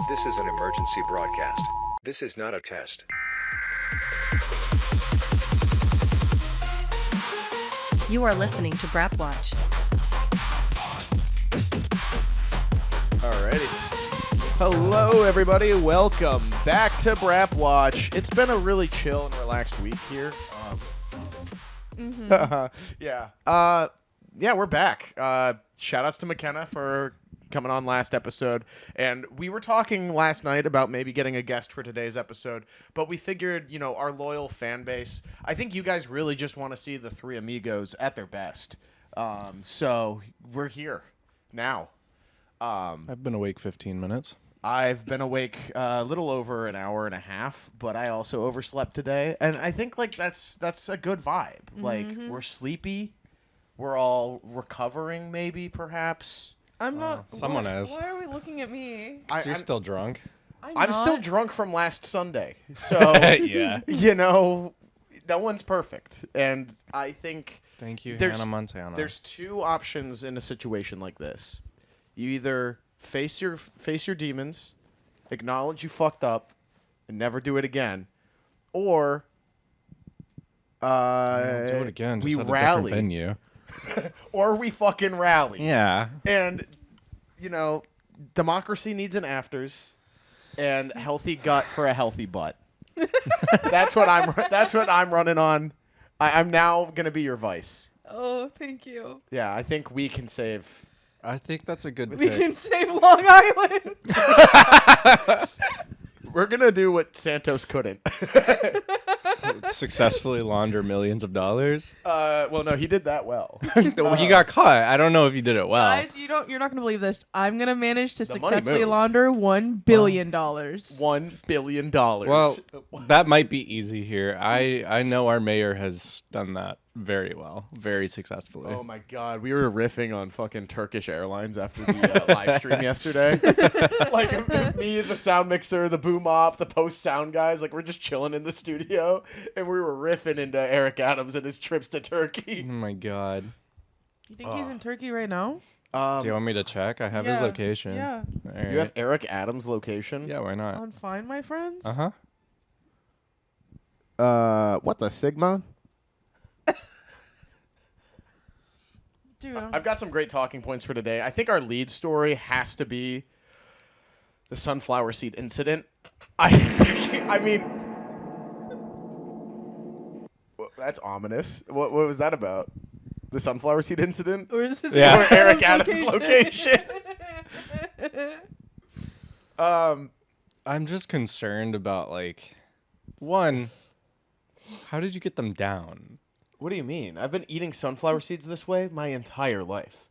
This is an emergency broadcast. This is not a test. You are listening to Brapwatch. Alrighty. Hello, everybody. Welcome back to Brapwatch. It's been a really chill and relaxed week here. Yeah, we're back. Shout outs to McKenna for coming on last episode. And we were talking last night about maybe getting a guest for today's episode, but we figured, our loyal fan base, I think you guys really just want to see the three amigos at their best. So we're here now. I've been awake 15 minutes. I've been awake a little over an hour and a half, but I also overslept today, and I think that's a good vibe. Like, we're sleepy, we're all recovering, maybe perhaps. I'm not. Someone is. Why are we looking at me? You're still drunk? I'm still drunk from last Sunday, so Yeah. no one's perfect, and I think Thank you, There's- Hannah Montana. there's two options in a situation like this. You either face your demons, acknowledge you fucked up, and never do it again, or Don't do it again. we Just at a rally, different venue. or we fucking rally. Yeah. And democracy needs an afters, and healthy gut for a healthy butt. That's what I'm running on. I'm now gonna be your vice. Oh, thank you. Yeah, I think we can save. I think that's a good We pick. can save Long Island. We're gonna do what Santos couldn't. Successfully launder millions of dollars. Well, no, he did that well. Well, he got caught. I don't know if he did it well. Guys, you're not gonna believe this. I'm gonna manage to money successfully moved. launder $1 billion. $1 billion. Well, that might be easy here. I know our mayor has done that very well, very successfully. Oh my God, we were riffing on fucking Turkish Airlines after the live stream yesterday. Like me, the sound mixer, the boom op, the post sound guys, like we're just chilling in the studio, and we were riffing into Eric Adams and his trips to Oh Turkey. my God. You think he's in Turkey right now? Do you want me to check? I have his Yeah. location. Yeah. All right. You have Eric Adams' location? Yeah, why not? On Find My Friends? Uh-huh. What the Sigma? Dude, I've got some great talking points for today. I think our lead story has to be the sunflower seed incident. I mean, that's omious. What was that about? The sunflower seed incident? or is this Yeah. Or Eric Adams' location? I'm just concerned about, like, one, how did you get them down? What do you mean? I've been eating sunflower seeds this way my entire life.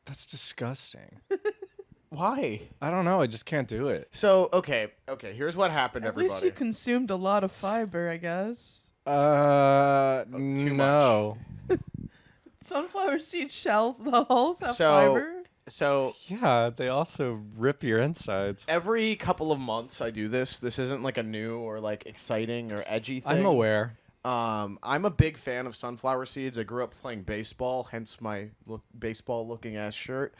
That's disgusting. Why? I don't know. I just can't do it. So, okay, here's what happened, At everybody. least you consumed a lot of fiber, I guess. too no. Sunflower seed shells, the hulls have So- fiber. So, Yeah, they also rip your insides. every couple of months I do this. This isn't like a new or like exciting or edgy thing. I'm aware. I'm a big fan of sunflower seeds. I grew up playing baseball, hence my baseball-looking ass shirt.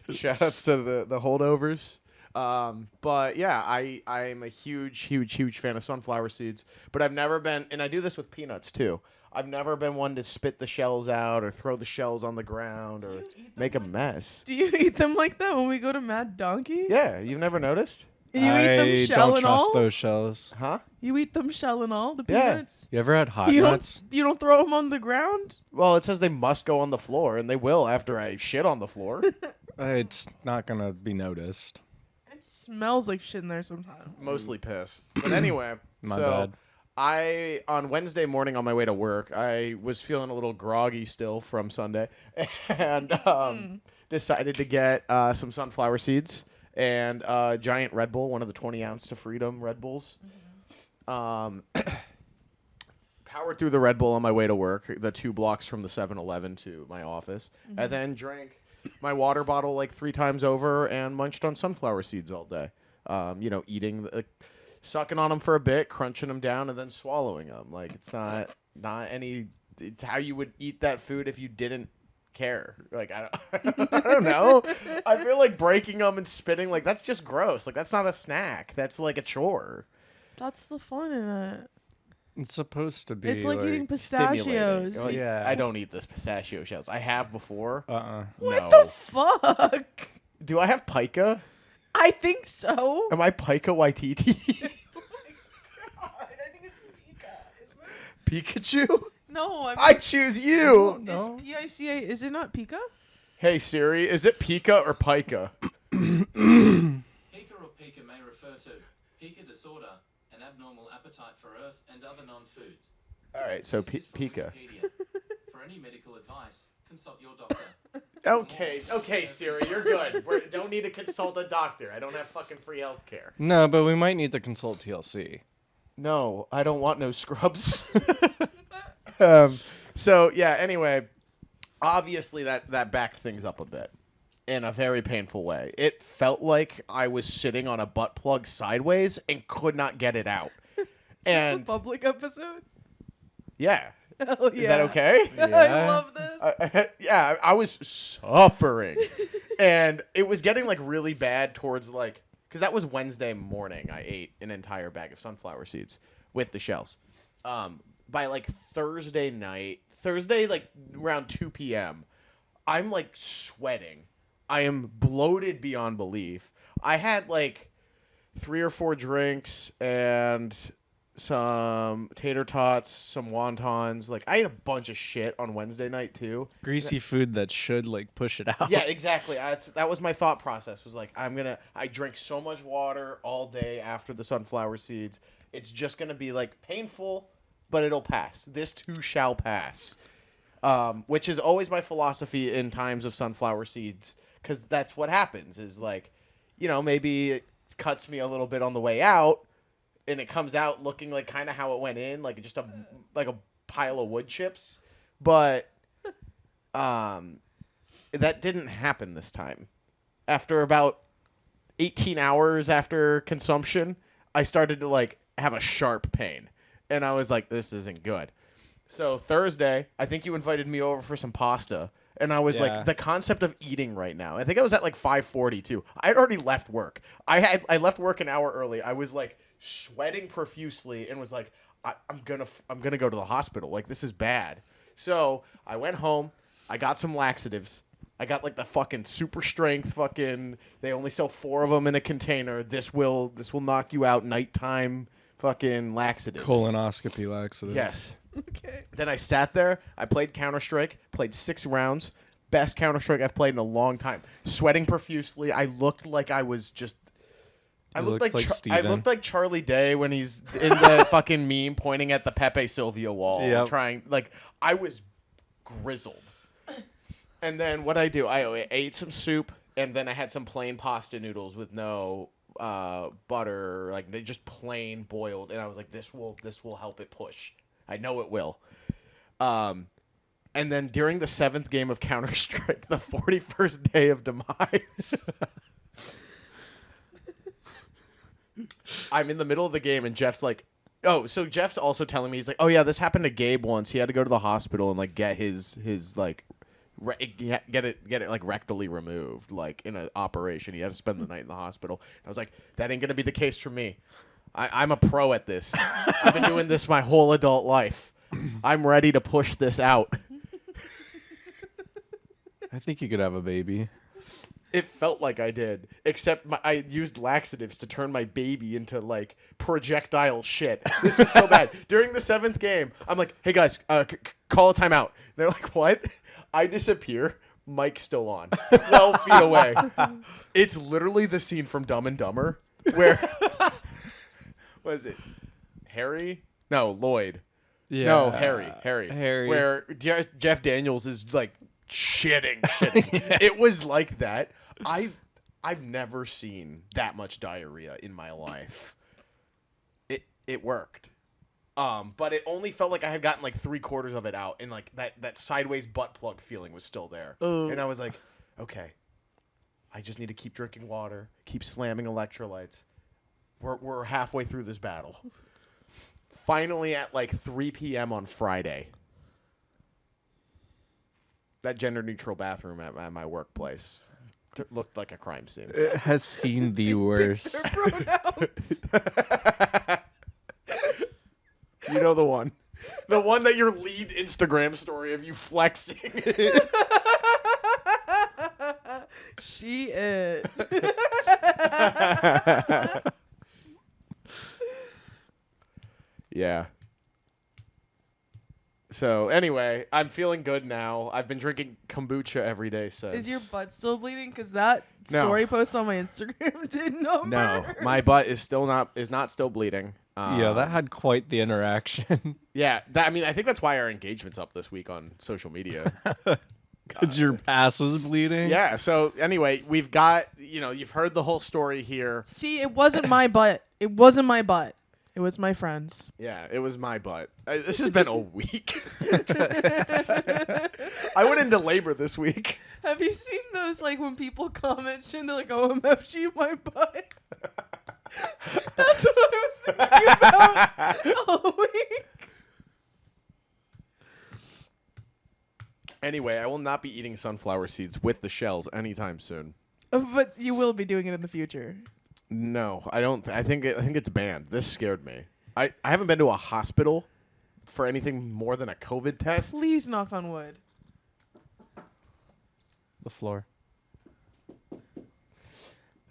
Shout outs to the holdovers. But yeah, I'm a huge fan of sunflower seeds. But I've never been, and I do this with peanuts too. I've never been one to spit the shells out or throw the shells on the ground or make a mess. Do you eat them like that when we go to Mad Donkey? Yeah, you've never noticed? You eat them I shell don't and trust all? those shells. Huh? You eat them shell and all? The Yeah. peanuts? You ever had hot You nuts? don't throw them on the ground? Well, it says they must go on the floor, and they will after I shit on the floor. It's not gonna be noticed. It smells like shit in there sometimes. Mostly piss. But anyway, My so bad. on Wednesday morning on my way to work, I was feeling a little groggy still from Sunday, and decided to get some sunflower seeds and a giant Red Bull, one of the 20-ounce to Freedom Red Bulls. Powered through the Red Bull on my way to work, the 2 blocks from the 7-Eleven to my office, and then drank my water bottle like 3 times over and munched on sunflower seeds all day. Eating, sucking on them for a bit, crunching them down, and then swallowing them. Like, it's not any. It's how you would eat that food if you didn't care. Like I don't, I don't know. I feel like breaking them and spitting, like that's just gross. Like that's not a snack. That's like a chore. That's the fun in it. It's supposed to be. It's like eating Stimulating. pistachios. Like, Yeah. I don't eat this pistachio shells. I have before. What No. the fuck? Do I have pica? I think so. Am I pica Waititi? I think it's Pika. Pikachu? No, I choose you. Is P-I-C-A, is it not Pika? Hey Siri, is it pica or pica? Pica or pica may refer to pica disorder, an abnormal appetite for earth and other non-foods. All right, so This is from pica. Wikipedia. For any medical advice, consult your doctor. Okay, Siri, you're good. We don't need to consult a doctor. I don't have fucking free healthcare. No, but we might need to consult TLC. No, I don't want no scrubs. So yeah. Anyway, obviously that backed things up a bit in a very painful way. It felt like I was sitting on a butt plug sideways and could not get it out. Is And this a public episode? yeah, Hell yeah. is that okay? I Yeah. love this. Yeah, I was suffering, and it was getting like really bad towards like because that was Wednesday morning. I ate an entire bag of sunflower seeds with the shells. By like Thursday like around 2 p.m., I'm like sweating. I am bloated beyond belief. I had like 3 or 4 drinks and some tater tots, some wontons. Like I ate a bunch of shit on Wednesday night too. Greasy food that should like push it out. Yeah, exactly. That was my thought process. Was like I drink so much water all day after the sunflower seeds. It's just gonna be like painful, but it'll pass. This too shall pass. Which is always my philosophy in times of sunflower seeds, because that's what happens. Is like, maybe it cuts me a little bit on the way out, and it comes out looking like kind of how it went in, like just a pile of wood chips. But that didn't happen this time. After about 18 hours after consumption, I started to like have a sharp pain, and I was like, this isn't good. So Thursday, I think you invited me over for some pasta, and I was Yeah. like, the concept of eating right now. I think I was at like 5:40 too. I had already left work. I left work an hour early. I was like sweating profusely and was like, I'm gonna go to the hospital. Like this is bad. So I went home. I got some laxatives. I got like the fucking super strength fucking. They only sell 4 of them in a container. This will knock you out. Nighttime fucking laxatives. Colonoscopy laxative. Yes. Okay. Then I sat there. I played Counter-Strike. Played 6 rounds. Best Counter-Strike I've played in a long time. Sweating profusely. I looked like I was just. I You looked looked like I Steven. looked like Charlie Day when he's in the fucking meme pointing at the Pepe Silvia wall, Yep. trying like I was grizzled. And then what I do? I ate some soup, and then I had some plain pasta noodles with no butter, like they just plain boiled. And I was like, this will help it push. I know it will. And then during the 7th game of Counter-Strike, the 41st day of demise, I'm in the middle of the game, and Jeff's like, oh, so Jeff's also telling me, he's like, oh yeah, this happened to Gabe once. He had to go to the hospital and like get his like get it like rectally removed, like in an operation. He had to spend the night in the hospital. I was like, that ain't gonna be the case for me. I'm a pro at this. I've been doing this my whole adult life. I'm ready to push this out. I think you could have a baby. It felt like I did, except I used laxatives to turn my baby into like projectile shit. This is so bad. During the 7th game, I'm like, "Hey guys, call a timeout." They're like, "What?" I disappear. Mike's still on, 12 feet away. It's literally the scene from Dumb and Dumber where what is it? Harry? No, Lloyd. Yeah. No, Harry. Harry. Where Jeff Daniels is like shitting. It was like that. I've never seen that much diarrhea in my life. It worked. But it only felt like I had gotten like 3/4 of it out, and like that sideways butt plug feeling was still there. And I was like, okay, I just need to keep drinking water, keep slamming electrolytes. We're halfway through this battle. Finally, at like 3 p.m. on Friday, That gender-neutral bathroom at my workplace looked like a crime scene. It has seen the worst. Their pronouns. You know the one. The one that your lead Instagram story of you flexing. She it. Yeah. So anyway, I'm feeling good now. I've been drinking kombucha every day since. Is your butt still bleeding? Because that No. story post on my Instagram did numbers. No, my butt is not still bleeding. Yeah, that had quite the interaction. Yeah, I mean, I think that's why our engagement's up this week on social media. Because your ass was bleeding. Yeah. So anyway, we've got you've heard the whole story here. See, it wasn't my butt. It wasn't my butt. It was my friend's. Yeah, it was my butt. This has been a week. I went into labor this week. Have you seen those, like, when people comment and they're like, OMFG, my butt? That's what I was thinking about all week. Anyway, I will not be eating sunflower seeds with the shells anytime soon. But you will be doing it in the future. No, I don't. I think it's banned. This scared me. I haven't been to a hospital for anything more than a COVID test. Please knock on wood. The floor.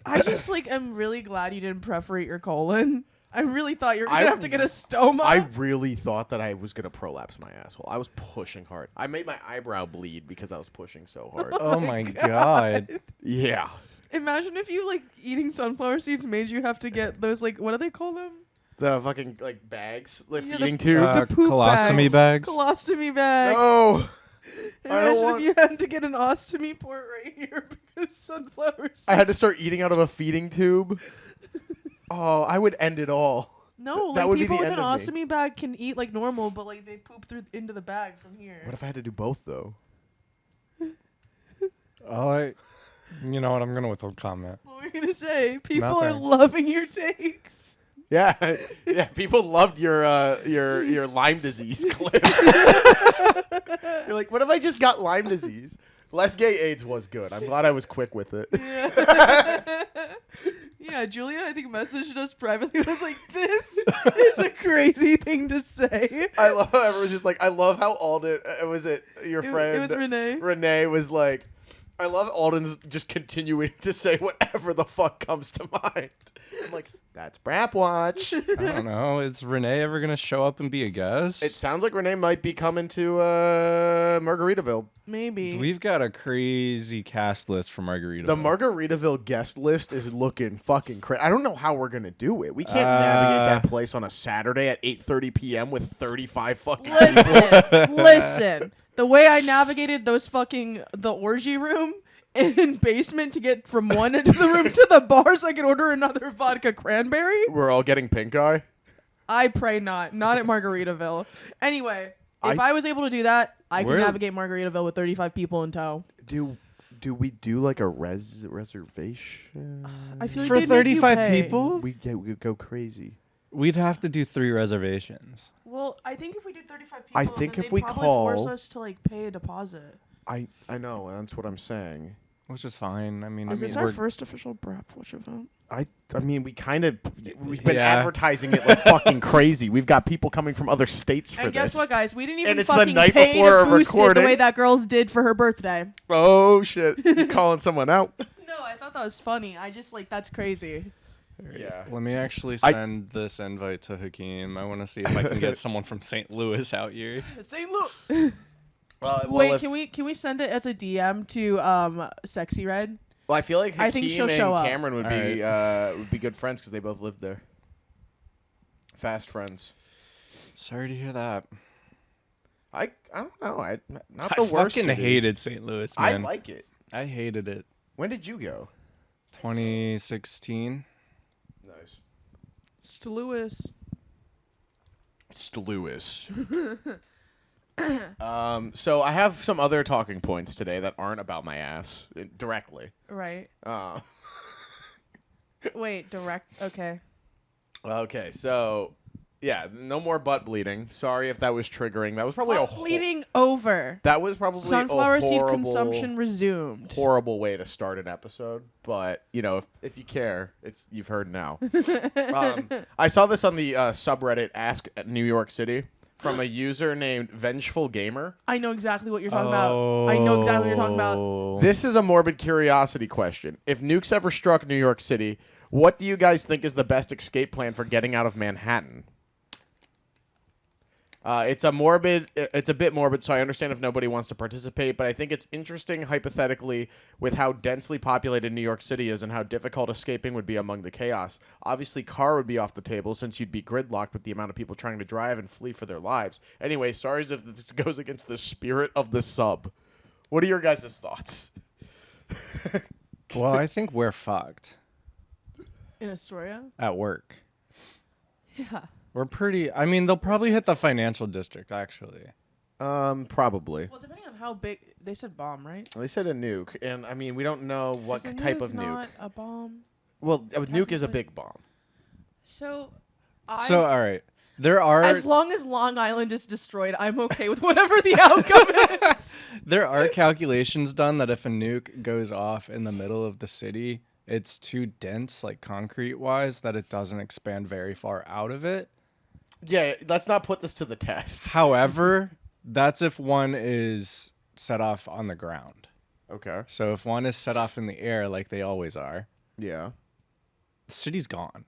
I just, like, am really glad you didn't perforate your colon. I really thought you were going I- to have to get a stoma. I really thought that I was gonna prolapse my asshole. I was pushing hard. I made my eyebrow bleed because I was pushing so hard. Oh my god. Yeah. Imagine if you, like, eating sunflower seeds made you have to get those, like, what do they call them? The fucking like bags, like Yeah, feeding the- tube. Uh, The poop colostomy bags? Colostomy bag. No. I don't Imagine want- if you had to get an ostomy port right here because sunflower seeds. I had to start eating out of a feeding tube. Oh, I would end it all. No, That like would be people the with an end of me. ostomy bag can eat like normal, but like they poop through into the bag from here. What if I had to do both though? You know what? I'm gonna withhold comment. What were you gonna say? People are Nothing. loving your takes. Yeah, yeah. People loved your Lyme disease clip. You're like, what if I just got Lyme disease? Less gay AIDS was good. I'm glad I was quick with it. Yeah, Julia, I think messaged us privately. I was like, this is a crazy thing to say. I love how everyone's just like, I love how Alden. Was it your friend? It was Renee. Renee was like, I love Alden's just continuing to say whatever the fuck comes to mind. I'm like, that's Brapwatch. I don't know. Is Renee ever gonna show up and be a guest? It sounds like Renee might be coming to Margaritaville. Maybe. We've got a crazy cast list for Margarita. The Margaritaville guest list is looking fucking crazy. I don't know how we're gonna do it. We can't navigate that place on a Saturday at 8:30 p.m. with 35 fucking people. Listen. The way I navigated the orgy room in basement to get from one end of the room to the bar so I could order another vodka cranberry. We're all getting pink eye. I pray not. Not at Margaritaville. Anyway, if I was able to do that, I could We're- navigate Margaritaville with 35 people in tow. Do we do like a reservation? I feel like For they'd make you 35 pay. people? We go crazy. We'd have to do 3 reservations. Well, I think if we did 35 people, I think then if they'd we probably force call- us to like pay a deposit. I know, and that's what I'm saying. Which is fine. I mean, Is this our first official Brapwatch event? I mean, we've been Yeah. advertising it like fucking crazy. We've got people coming from other states for And guess this. what, guys? We didn't even And it's the fucking night pay before to a boost it the recording. way that girls did for her birthday. Oh shit! You calling someone out? No, I thought that was funny. I just like that's crazy. Yeah. Let me actually I- send this invite to Hakeem. I want to see if I can get someone from St. Louis out here. St. Louis. Wait, can we send it as a DM to Sexy Red? Well, I feel like I think Hakeem she'll show and up. Cameron would be good friends because they both lived there. Fast friends. Sorry to hear that. I don't know. Not I the worst. fucking city. hated St. Louis, I man. like it. I hated it. When did you go? 2016. Nice. St. Louis. Louis. So I have some other talking points today that aren't about my ass directly. Right. Uh, Wait, direct. Okay. okay, so Yeah, no more butt bleeding. Sorry if that was triggering. That was probably a Bleeding over. That was probably Sunflower a seed horrible, consumption resumed. horrible way to start an episode. But if you care, you've heard now. I saw this on the subreddit Ask New York City from a user named Vengeful Gamer. I know exactly what you're talking about. I know exactly what you're talking about. This is a morbid curiosity question. If nukes ever struck New York City, what do you guys think is the best escape plan for getting out of Manhattan? It's a bit morbid, so I understand if nobody wants to participate, but I think it's interesting hypothetically with how densely populated New York City is and how difficult escaping would be among the chaos. Obviously, car would be off the table since you'd be gridlocked with the amount of people trying to drive and flee for their lives. Anyway, sorry if this goes against the spirit of the sub. What are your guys' thoughts? Well, I think we're fucked In Astoria? at work. Yeah. We're pretty. I mean, they'll probably hit the financial district, actually. Probably. Well, depending on how big. They said bomb, right? They said a nuke, and I mean, we don't know what Is a type of nuke. Not a bomb. Well, a nuke is a Technically. big bomb. So, So, all right. There are as long as Long Island is destroyed, I'm okay with whatever the outcome is. there are calculations done that if a nuke goes off in the middle of the city, it's too dense, like concrete-wise, that it doesn't expand very far out of it. Yeah, let's not put this to the test. However, that's if one is set off on the ground. Okay. So if one is set off in the air, like they always are, Yeah. the city's gone.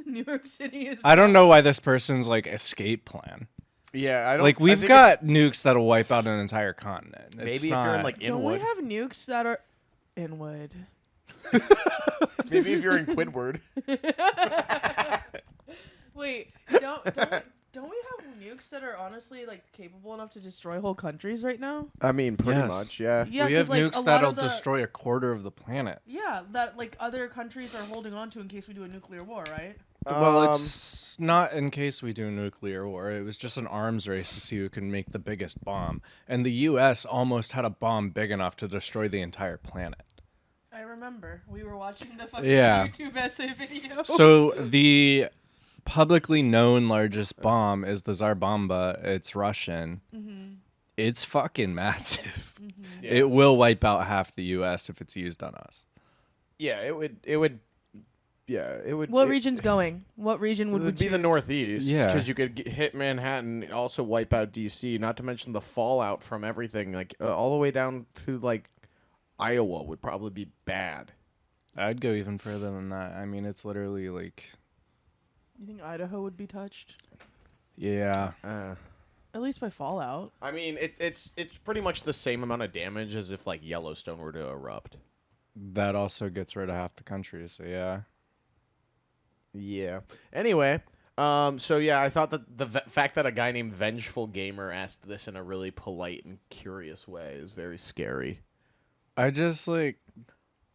New York City is. I don't know why this person's like escape plan. Yeah, I don't Like I we've think got nukes that'll wipe out an entire continent. maybe It's if you're in not- like Don't we Inwood. have nukes that are Inwood? Maybe if you're in Quidward. Wait, don't we have nukes that are honestly like capable enough to destroy whole countries right now? I mean, pretty Yes. much, yeah. Yeah, we have 'cause, like, a nukes lot that'll of the- destroy a quarter of the planet. Yeah, that like other countries are holding on to in case we do a nuclear war, right? Well, it's not in case we do a nuclear war. It was just an arms race to see who can make the biggest bomb. And the U.S. almost had a bomb big enough to destroy the entire planet. I remember we were watching the fucking Yeah. YouTube essay video. So the publicly known largest bomb is the Tsar Bomba. It's Russian. It's fucking massive. Yeah. It will wipe out half the U.S. if it's used on us. Yeah, it would. Yeah, it would. What it, region's going? What region It would would be the choose? Northeast. Yeah. because you could hit Manhattan, also wipe out D.C. Not to mention the fallout from everything, like all the way down to like Iowa would probably be bad. I'd go even further than that. I mean, it's literally like, You think Idaho would be touched? yeah. At least by fallout. I mean, it's pretty much the same amount of damage as if like Yellowstone were to erupt. That also gets rid of half the country. So yeah. Yeah. Anyway, so yeah, I thought that the fact that a guy named Vengeful Gamer asked this in a really polite and curious way is very scary. I just like,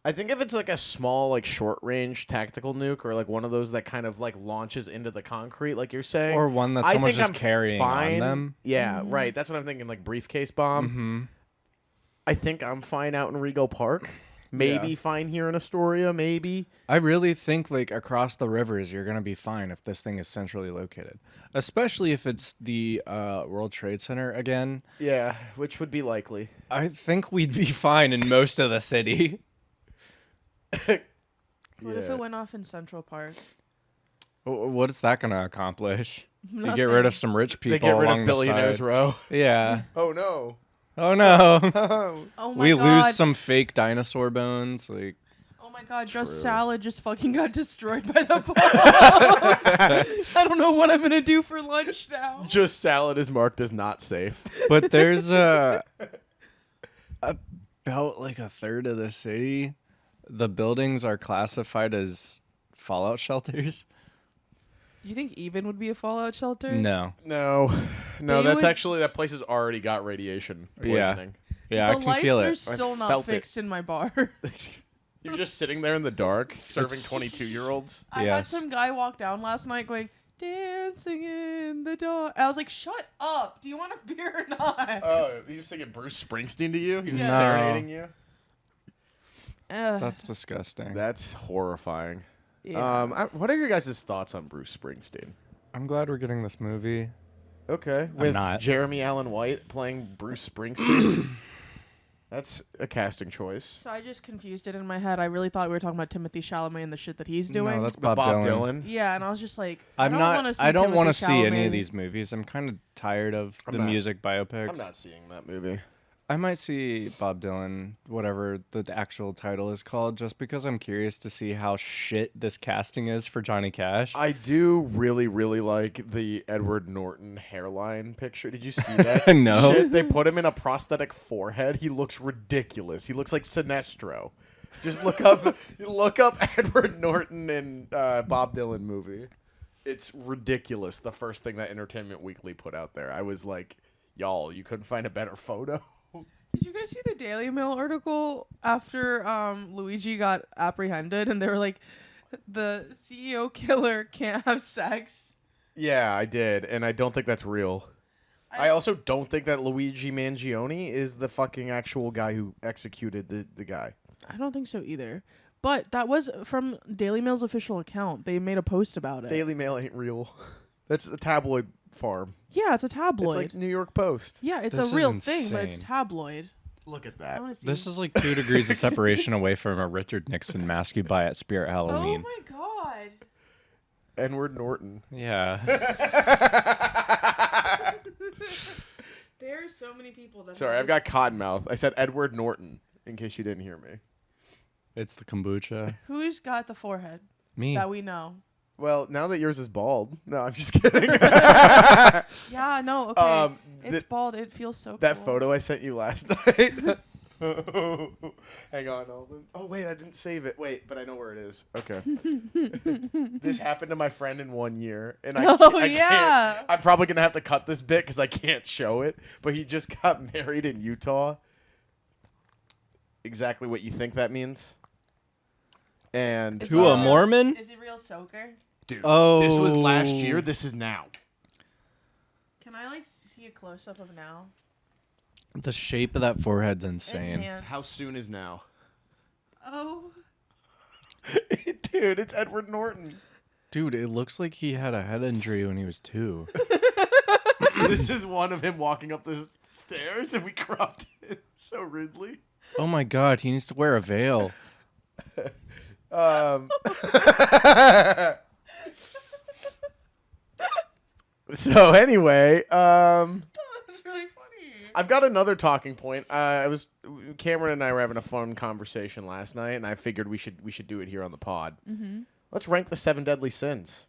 I think if it's like a small, like short range tactical nuke, or like one of those that kind of like launches into the concrete, like you're saying, or one that I someone's think just I'm carrying fine. on them. Yeah, right. That's what I'm thinking. Like briefcase bomb. Mm-hmm. I think I'm fine out in Rego Park. Maybe Yeah. fine here in Astoria. Maybe. I really think like across the rivers, you're gonna be fine if this thing is centrally located, especially if it's the World Trade Center again. Yeah, which would be likely. I think we'd be fine in most of the city. What if Yeah. it went off in Central Park? What is that gonna accomplish? You get rid Nothing. of some rich people They get rid along of the Billionaires side. Row. Yeah. Oh no. Oh no. Oh my We god. lose some fake dinosaur bones. Like, Oh my god, True. just salad just fucking got destroyed by the bomb. I don't know what I'm gonna do for lunch now. Just salad is marked as not safe. but there's about like a third of the city. The buildings are classified as fallout shelters. You think even would be a fallout shelter? No. No, no, They that's would- actually that place has already got radiation Yeah. poisoning. Yeah, The I can lights feel are it. still not felt it. fixed in my bar. You're just sitting there in the dark serving It's- 22-year-olds. I had Yes. some guy walk down last night going, dancing in the dark. I was like, shut up. Do you want a beer or not? Oh, he was thinking Bruce Springsteen to you? He was Yeah. No. serenading you? That's disgusting. That's horrifying. yeah. What are your guys' thoughts on Bruce Springsteen? I'm glad we're getting this movie. Okay, with not. Jeremy Allen White playing Bruce Springsteen. That's a casting choice. So I just confused it in my head. I really thought we were talking about Timothy Chalamet and the shit that he's doing. No, that's The Bob, Dylan. Yeah, and I was just like, I'm I don't not. wanna see I don't want to Timothy see any Chalamet. of these movies. I'm kind of tired of I'm the not- music biopics. I'm not seeing that movie. I might see Bob Dylan, whatever the actual title is called, just because I'm curious to see how shit this casting is for Johnny Cash. I do really, really like the Edward Norton hairline picture. Did you see that? No. Shit, they put him in a prosthetic forehead. He looks ridiculous. He looks like Sinestro. Just look up Edward Norton in Bob Dylan movie. It's ridiculous. The first thing that Entertainment Weekly put out there. I was like, y'all, you couldn't find a better photo. Did you guys see the Daily Mail article after Luigi got apprehended and they were like, the CEO killer can't have sex? Yeah, I did, and I don't think that's real. I also don't think that Luigi Mangione is the fucking actual guy who executed the guy. I don't think so either. But that was from Daily Mail's official account. They made a post about it. Daily Mail ain't real. That's a tabloid farm. Yeah, it's a tabloid. It's like New York Post. yeah, it's This a is real thing, but it's insane. tabloid. Look at I that. want to see. This is like 2 degrees of separation away from a Richard Nixon mask you buy at Spirit Oh Halloween. my god. Edward Norton. Yeah. There are so many people that. Sorry, have I've got cottonmouth. I said Edward Norton, in case you didn't hear me. It's the kombucha. Who's got the forehead Me. that we know? Well, now that yours is bald. No, I'm just kidding. Yeah, no, okay. It's th- bald. It feels so that cool. photo I sent you last night. Hang on, Alden. Oh wait, I didn't save it. Wait, but I know where it is. Okay. This happened to my friend in 1 year, and I yeah. can't. I'm probably gonna have to cut this bit because I can't show it. But he just got married in Utah. Exactly what you think that means. And Is To he a real- Mormon? Is he real soaker? dude, Oh. this was last year. This is now. Can I like see a close up of now? The shape of that forehead's insane. Enhance. How soon is now? Oh. Dude, it's Edward Norton. Dude, it looks like he had a head injury when he was 2. This is one of him walking up the stairs, and we cropped it so rudely. Oh my god, he needs to wear a veil. So anyway, That's really funny. I've got another talking point. Cameron and I were having a fun conversation last night, and I figured we should do it here on the pod. Mm-hmm. Let's rank the 7 deadly sins.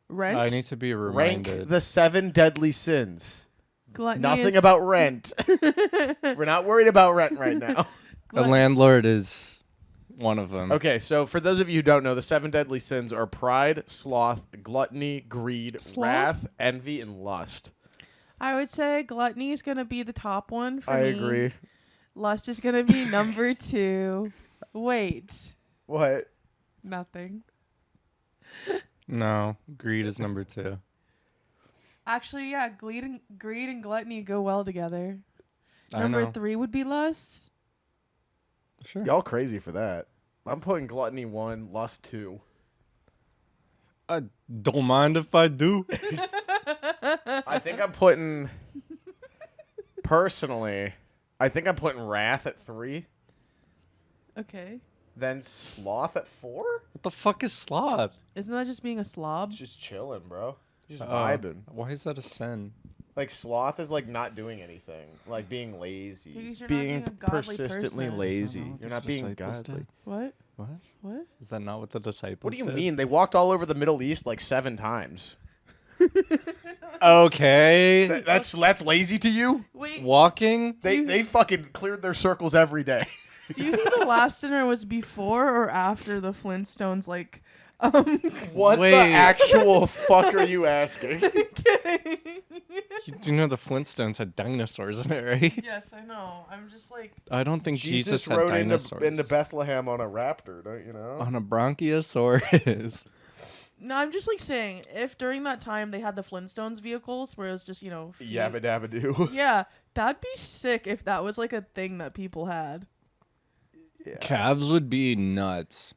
Rent. I need to be reminded. Rank the 7 deadly sins. Gluttony Nothing is- about rent. We're not worried about rent right now. A landlord is one of them. Okay, so for those of you who don't know, the 7 deadly sins are pride, sloth, gluttony, greed, Sloth? wrath, envy, and lust. I would say gluttony is gonna be the top one for me. I agree. Lust is gonna be number 2. Wait, What? nothing. No, greed is number 2. Actually, yeah, greed and gluttony go well together. I Number know. 3 would be lust. Sure. Y'all crazy for that. I'm putting gluttony 1, lust 2. I don't mind if I do. I think I'm putting personally. I think I'm putting wrath at 3, Okay. then sloth at 4. What the fuck is sloth? Isn't that just being a slob? It's just chilling, bro. Just Oh, vibing. Why is that a sin? Like sloth is like not doing anything, like being lazy, Because you're not being being a godly persistently person. lazy. Is that not what You're the not being disciples godly. did? What? What? What? Is that not what the disciples What do you did? mean? They walked all over the Middle East like 7 times. Okay. That's lazy to you? Wait, Walking? They fucking cleared their circles every day. do you think the last dinner was before or after the Flintstones, like, What Wait. the actual fuck are you asking? kidding? You do know the Flintstones had dinosaurs in it, right? Yes, I know. I'm just like, I don't think Jesus, had rode dinosaurs. into Bethlehem on a raptor, don't you know? On a Bronchiosaurus. no, I'm just like saying, if during that time they had the Flintstones vehicles where it was just, Yabba dabba doo. yeah, that'd be sick if that was like a thing that people had. Calves would be nuts.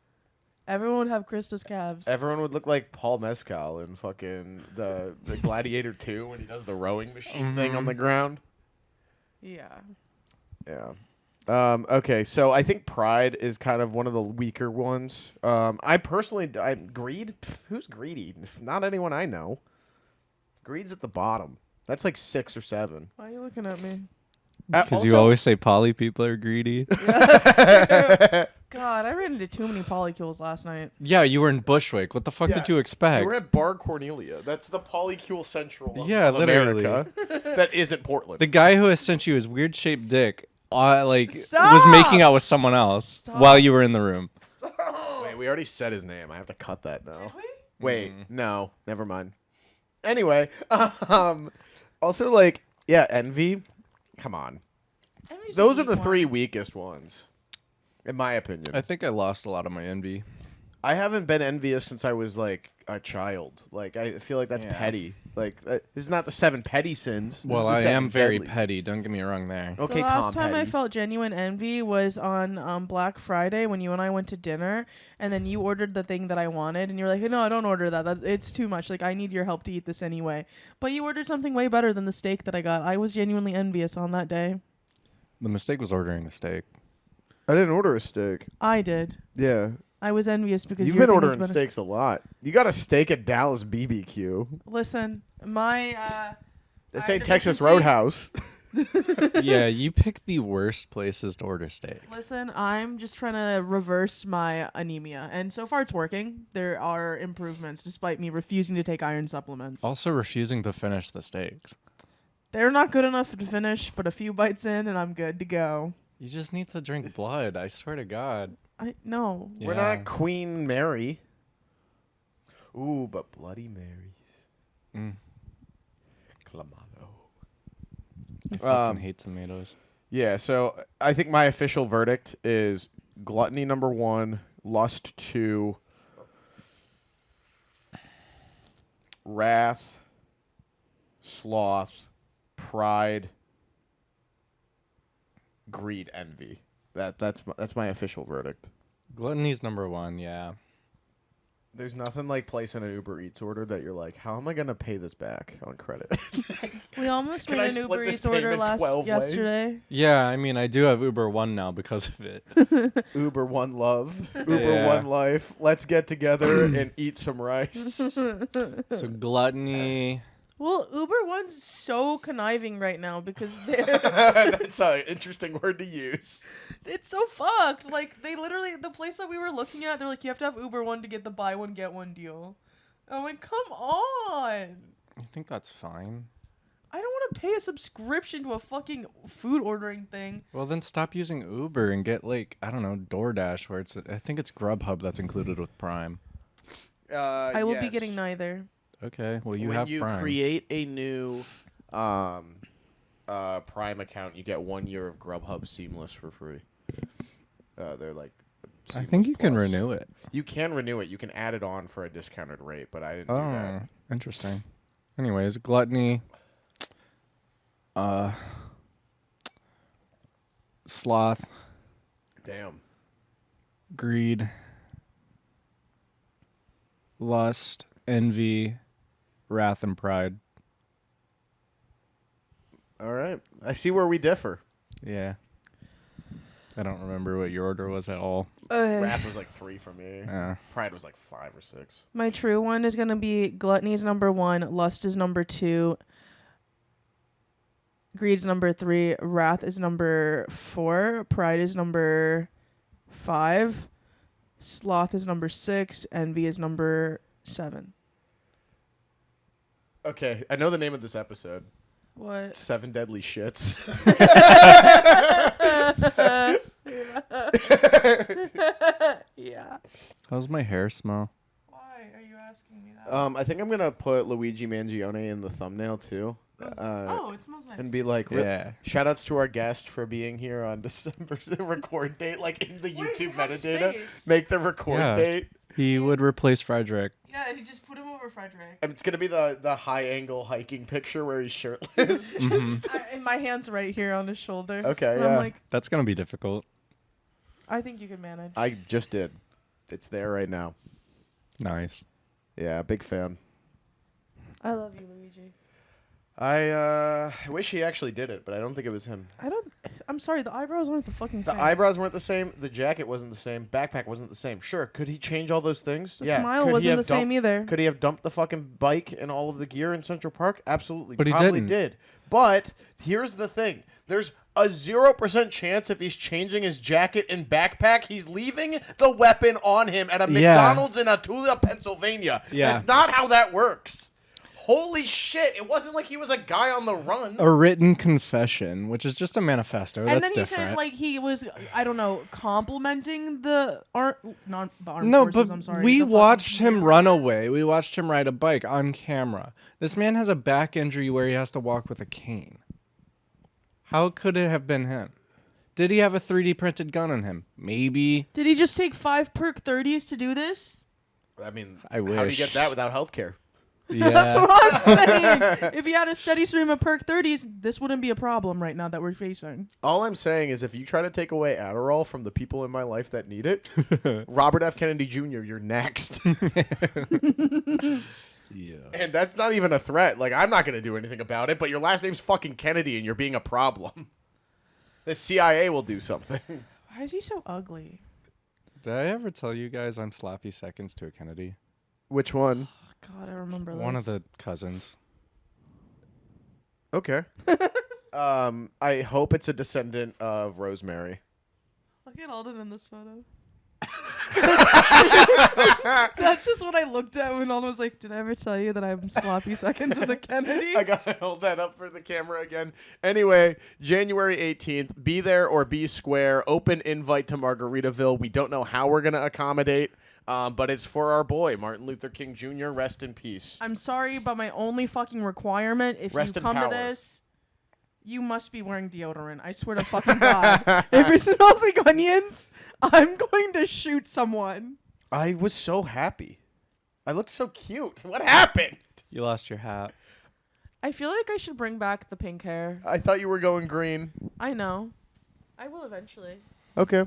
Everyone would have Krista's calves. Everyone would look like Paul Mescal in fucking the Gladiator 2 when he does the rowing machine thing on the ground. Yeah. Yeah. Okay, so I think Pride is kind of one of the weaker ones. I personally, Greed? Pff, who's greedy? Not anyone I know. Greed's at the bottom. That's like 6 or 7. Why are you looking at me? Because you always say poly people are greedy. God, I ran into too many polycules last night. Yeah, you were in Bushwick. What the fuck did you expect? We're at Bar Cornelia. That's the polycule central of, Yeah, of literally. America. That isn't Portland. The guy who has sent you his weird shaped dick, was Stop! making out with someone else while you were in the room. Wait, we already said his name. I have to cut that now. Did we? Wait, no, never mind. Anyway, also like, yeah, Envy. Come on. Envy's Those a are the weak 3 one. weakest ones, in my opinion. I think I lost a lot of my envy. I haven't been envious since I was like a child. Like I feel like that's Yeah. petty. Like this is not the 7 petty sins. This Well, is the I 7 am very deadlies. petty. Don't get me wrong there. Okay, the last Tom time I Petty. felt genuine envy was on Black Friday when you and I went to dinner, and then you ordered the thing that I wanted, and you were like, "No, don't order that. It's too much. Like, I need your help to eat this anyway." But you ordered something way better than the steak that I got. I was genuinely envious on that day. The mistake was ordering a steak. I didn't order a steak. I did. Yeah. I was envious because You've your been thing was ordering better. steaks a lot. You got a steak at Dallas BBQ. Listen, my This I ain't Texas deficiency- Roadhouse. Yeah, you pick the worst places to order steak. Listen, I'm just trying to reverse my anemia, and so far it's working. There are improvements despite me refusing to take iron supplements. Also refusing to finish the steaks. They're not good enough to finish, but a few bites in and I'm good to go. You just need to drink blood. I swear to God. I no. We're Yeah. not Queen Mary. Ooh, but Bloody Marys. Mm. Clamato. I fucking hate tomatoes. Yeah, so I think my official verdict is Gluttony number 1, Lust 2, Wrath, Sloth, Pride, Greed, Envy. That's my official verdict. Gluttony's number 1, yeah. There's nothing like placing an Uber Eats order that you're like, how am I gonna pay this back on credit? We almost Can made I an split Uber this Eats order payment 12 ways? yesterday. Yeah, I mean, I do have Uber One now because of it. Uber One Love, Uber Yeah. One Life. Let's get together and eat some rice. So gluttony. Well, Uber One's so conniving right now because they're That's an interesting word to use. it's so fucked. Like they literally the place that we were looking at, they're like, you have to have Uber One to get the buy one get one deal. And I'm like, come on. I think that's fine. I don't want to pay a subscription to a fucking food ordering thing. Well, then stop using Uber and get like, I don't know, DoorDash, where I think it's Grubhub that's included with Prime. I will be getting neither. Okay, well you when have you Prime. create a new Prime account, you get 1 year of Grubhub Seamless for free. They're like. I think Seamless you can Plus. renew it. You can renew it. You can add it on for a discounted rate, but I didn't do Oh, that. interesting. Anyways, gluttony. Sloth, Damn. greed, lust, envy, wrath, and pride. All right. I see where we differ. Yeah. I don't remember what your order was at all. Wrath was like 3 for me. Yeah. Pride was like 5 or 6. My true one is gonna be gluttony's number 1, lust is number 2, greed's number 3, wrath is number 4, pride is number 5, sloth is number 6, envy is number 7. Okay, I know the name of this episode. What? 7 Deadly Shits. Yeah. How's my hair smell? Why are you asking me that? I think I'm gonna put Luigi Mangione in the thumbnail too. Oh, it smells nice. And be like, Yeah. shout outs to our guest for being here on December's record date, like in the Wait, YouTube you have metadata. space. Make the record Yeah. date. He would replace Frederick. Yeah, and you just put him over Frederick. And it's gonna be the high angle hiking picture where he's shirtless. And my hand's right here on his shoulder. Okay, And yeah. I'm like, That's gonna be difficult. I think you can manage. I just did. It's there right now. Nice. Yeah, big fan. I love you, Luigi. I wish he actually did it, but I don't think it was him. I'm sorry. The eyebrows weren't the fucking The same. eyebrows weren't the same. The jacket wasn't the same. Backpack wasn't the same. Sure, could he change all those things? The yeah. smile Could he wasn't have the same either. Could he have dumped the fucking bike and all of the gear in Central Park? Absolutely. But he probably didn't. did. But here's the thing. There's a 0% chance if he's changing his jacket and backpack, he's leaving the weapon on him at a Yeah. McDonald's in Atula, Pennsylvania. Yeah. That's not how that works. Holy shit. It wasn't like he was a guy on the run. A written confession, which is just a manifesto. And That's then he different. said like he was, I don't know, complimenting the armed No, forces. but I'm sorry. we the fucking watched him people. run away. We watched him ride a bike on camera. This man has a back injury where he has to walk with a cane. How could it have been him? Did he have a 3D printed gun on him? Maybe. Did he just take 5 perk 30s to do this? I mean, I how do you wish. get that without healthcare? Yeah. That's what I'm saying. If he had a steady stream of perk 30s, this wouldn't be a problem right now that we're facing. All I'm saying is if you try to take away Adderall from the people in my life that need it, Robert F. Kennedy Jr., you're next. Yeah. And that's not even a threat. Like, I'm not going to do anything about it, but your last name's fucking Kennedy and you're being a problem. The CIA will do something. Why is he so ugly? Did I ever tell you guys I'm sloppy seconds to a Kennedy? Which one? God, I remember One this. of the cousins. Okay. I hope it's a descendant of Rosemary. Look at Alden in this photo. That's just what I looked at when Alden was like, did I ever tell you that I'm sloppy seconds of the Kennedy? I gotta hold that up for the camera again. Anyway, January 18th, be there or be square. Open invite to Margaritaville. We don't know how we're gonna accommodate, but it's for our boy, Martin Luther King Jr. Rest in peace. I'm sorry, but my only fucking requirement, if Rest you in come power. to this, you must be wearing deodorant. I swear to fucking God. If it smells like onions, I'm going to shoot someone. I was so happy. I looked so cute. What happened? You lost your hat. I feel like I should bring back the pink hair. I thought you were going green. I know. I will eventually. Okay.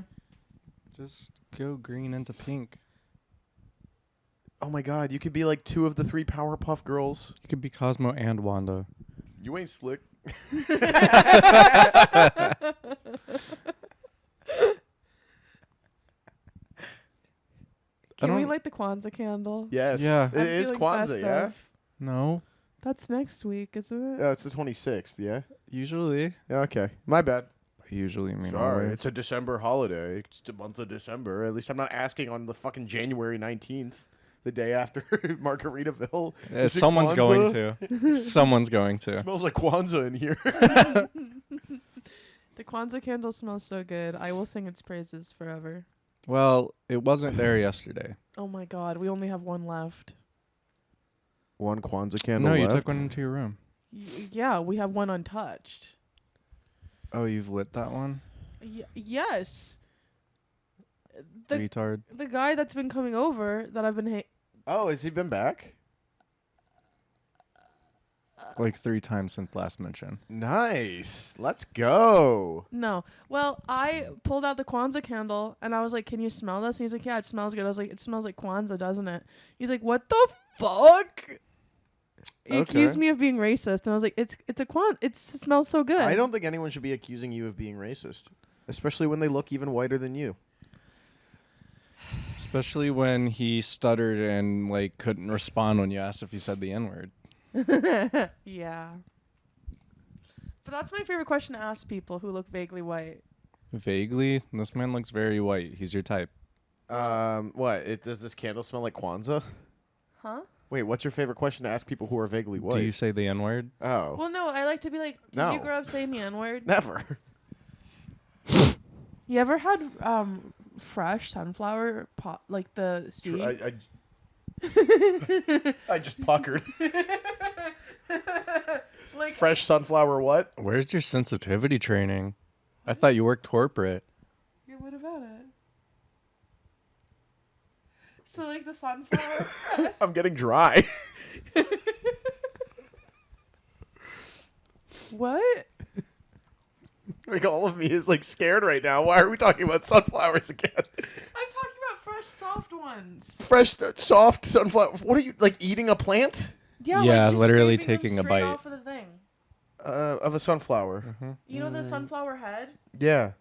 Just go green into pink. Oh my God, you could be like 2 of the 3 Powerpuff Girls. You could be Cosmo and Wanda. You ain't slick. Can we don't- light the Kwanzaa candle? Yes. Yeah. It I'm is feeling Kwanzaa, festive. yeah? No. That's next week, isn't it? It's the 26th, yeah? Usually. Yeah, okay. My bad. Usually, I mean, Sorry, always. it's a December holiday. It's the month of December. At least I'm not asking on the fucking January 19th, the day after Margaritaville. Is it Someone's going Kwanzaa? to. Someone's going to. Smells like Kwanzaa in here. The Kwanzaa candle smells so good. I will sing its praises forever. Well, it wasn't there yesterday. Oh my God, we only have one left. One Kwanzaa candle No, you left. took one into your room. Yeah, we have one untouched. Oh, you've lit that one? Yes. The Retard. guy that's been coming over that I've been Oh, has he been back? Like 3 times since last mention. Nice. Let's go. No. Well, I pulled out the Kwanzaa candle and I was like, "Can you smell this?" And he's like, "Yeah, it smells good." I was like, "It smells like Kwanzaa, doesn't it?" He's like, "What the fuck?" He accused Okay. me of being racist, and I was like, "It's a Kwanzaa. It smells so good." I don't think anyone should be accusing you of being racist, especially when they look even whiter than you. Especially when he stuttered and like couldn't respond when you asked if he said the N-word. Yeah. But that's my favorite question to ask people who look vaguely white. Vaguely, this man looks very white. He's your type. What? Does this candle smell like Kwanzaa? Huh? Wait, what's your favorite question to ask people who are vaguely white? Do you say the N-word? Oh, Well, no, I like to be like, did No. you grow up saying the N-word? never. You ever had fresh sunflower pot, like the seed? I just puckered. Like, Fresh sunflower what? Where's your sensitivity training? I thought you worked corporate. yeah, what about it? So, like, the sunflower... I'm getting dry. What? Like all of me is like scared right now. Why are we talking about sunflowers again? I'm talking about fresh soft ones. Fresh, soft sunflower. What are you like eating a plant? Yeah, Yeah, like just literally scraping them taking a straight bite. off of the thing. Of a sunflower. You know the sunflower head? Yeah.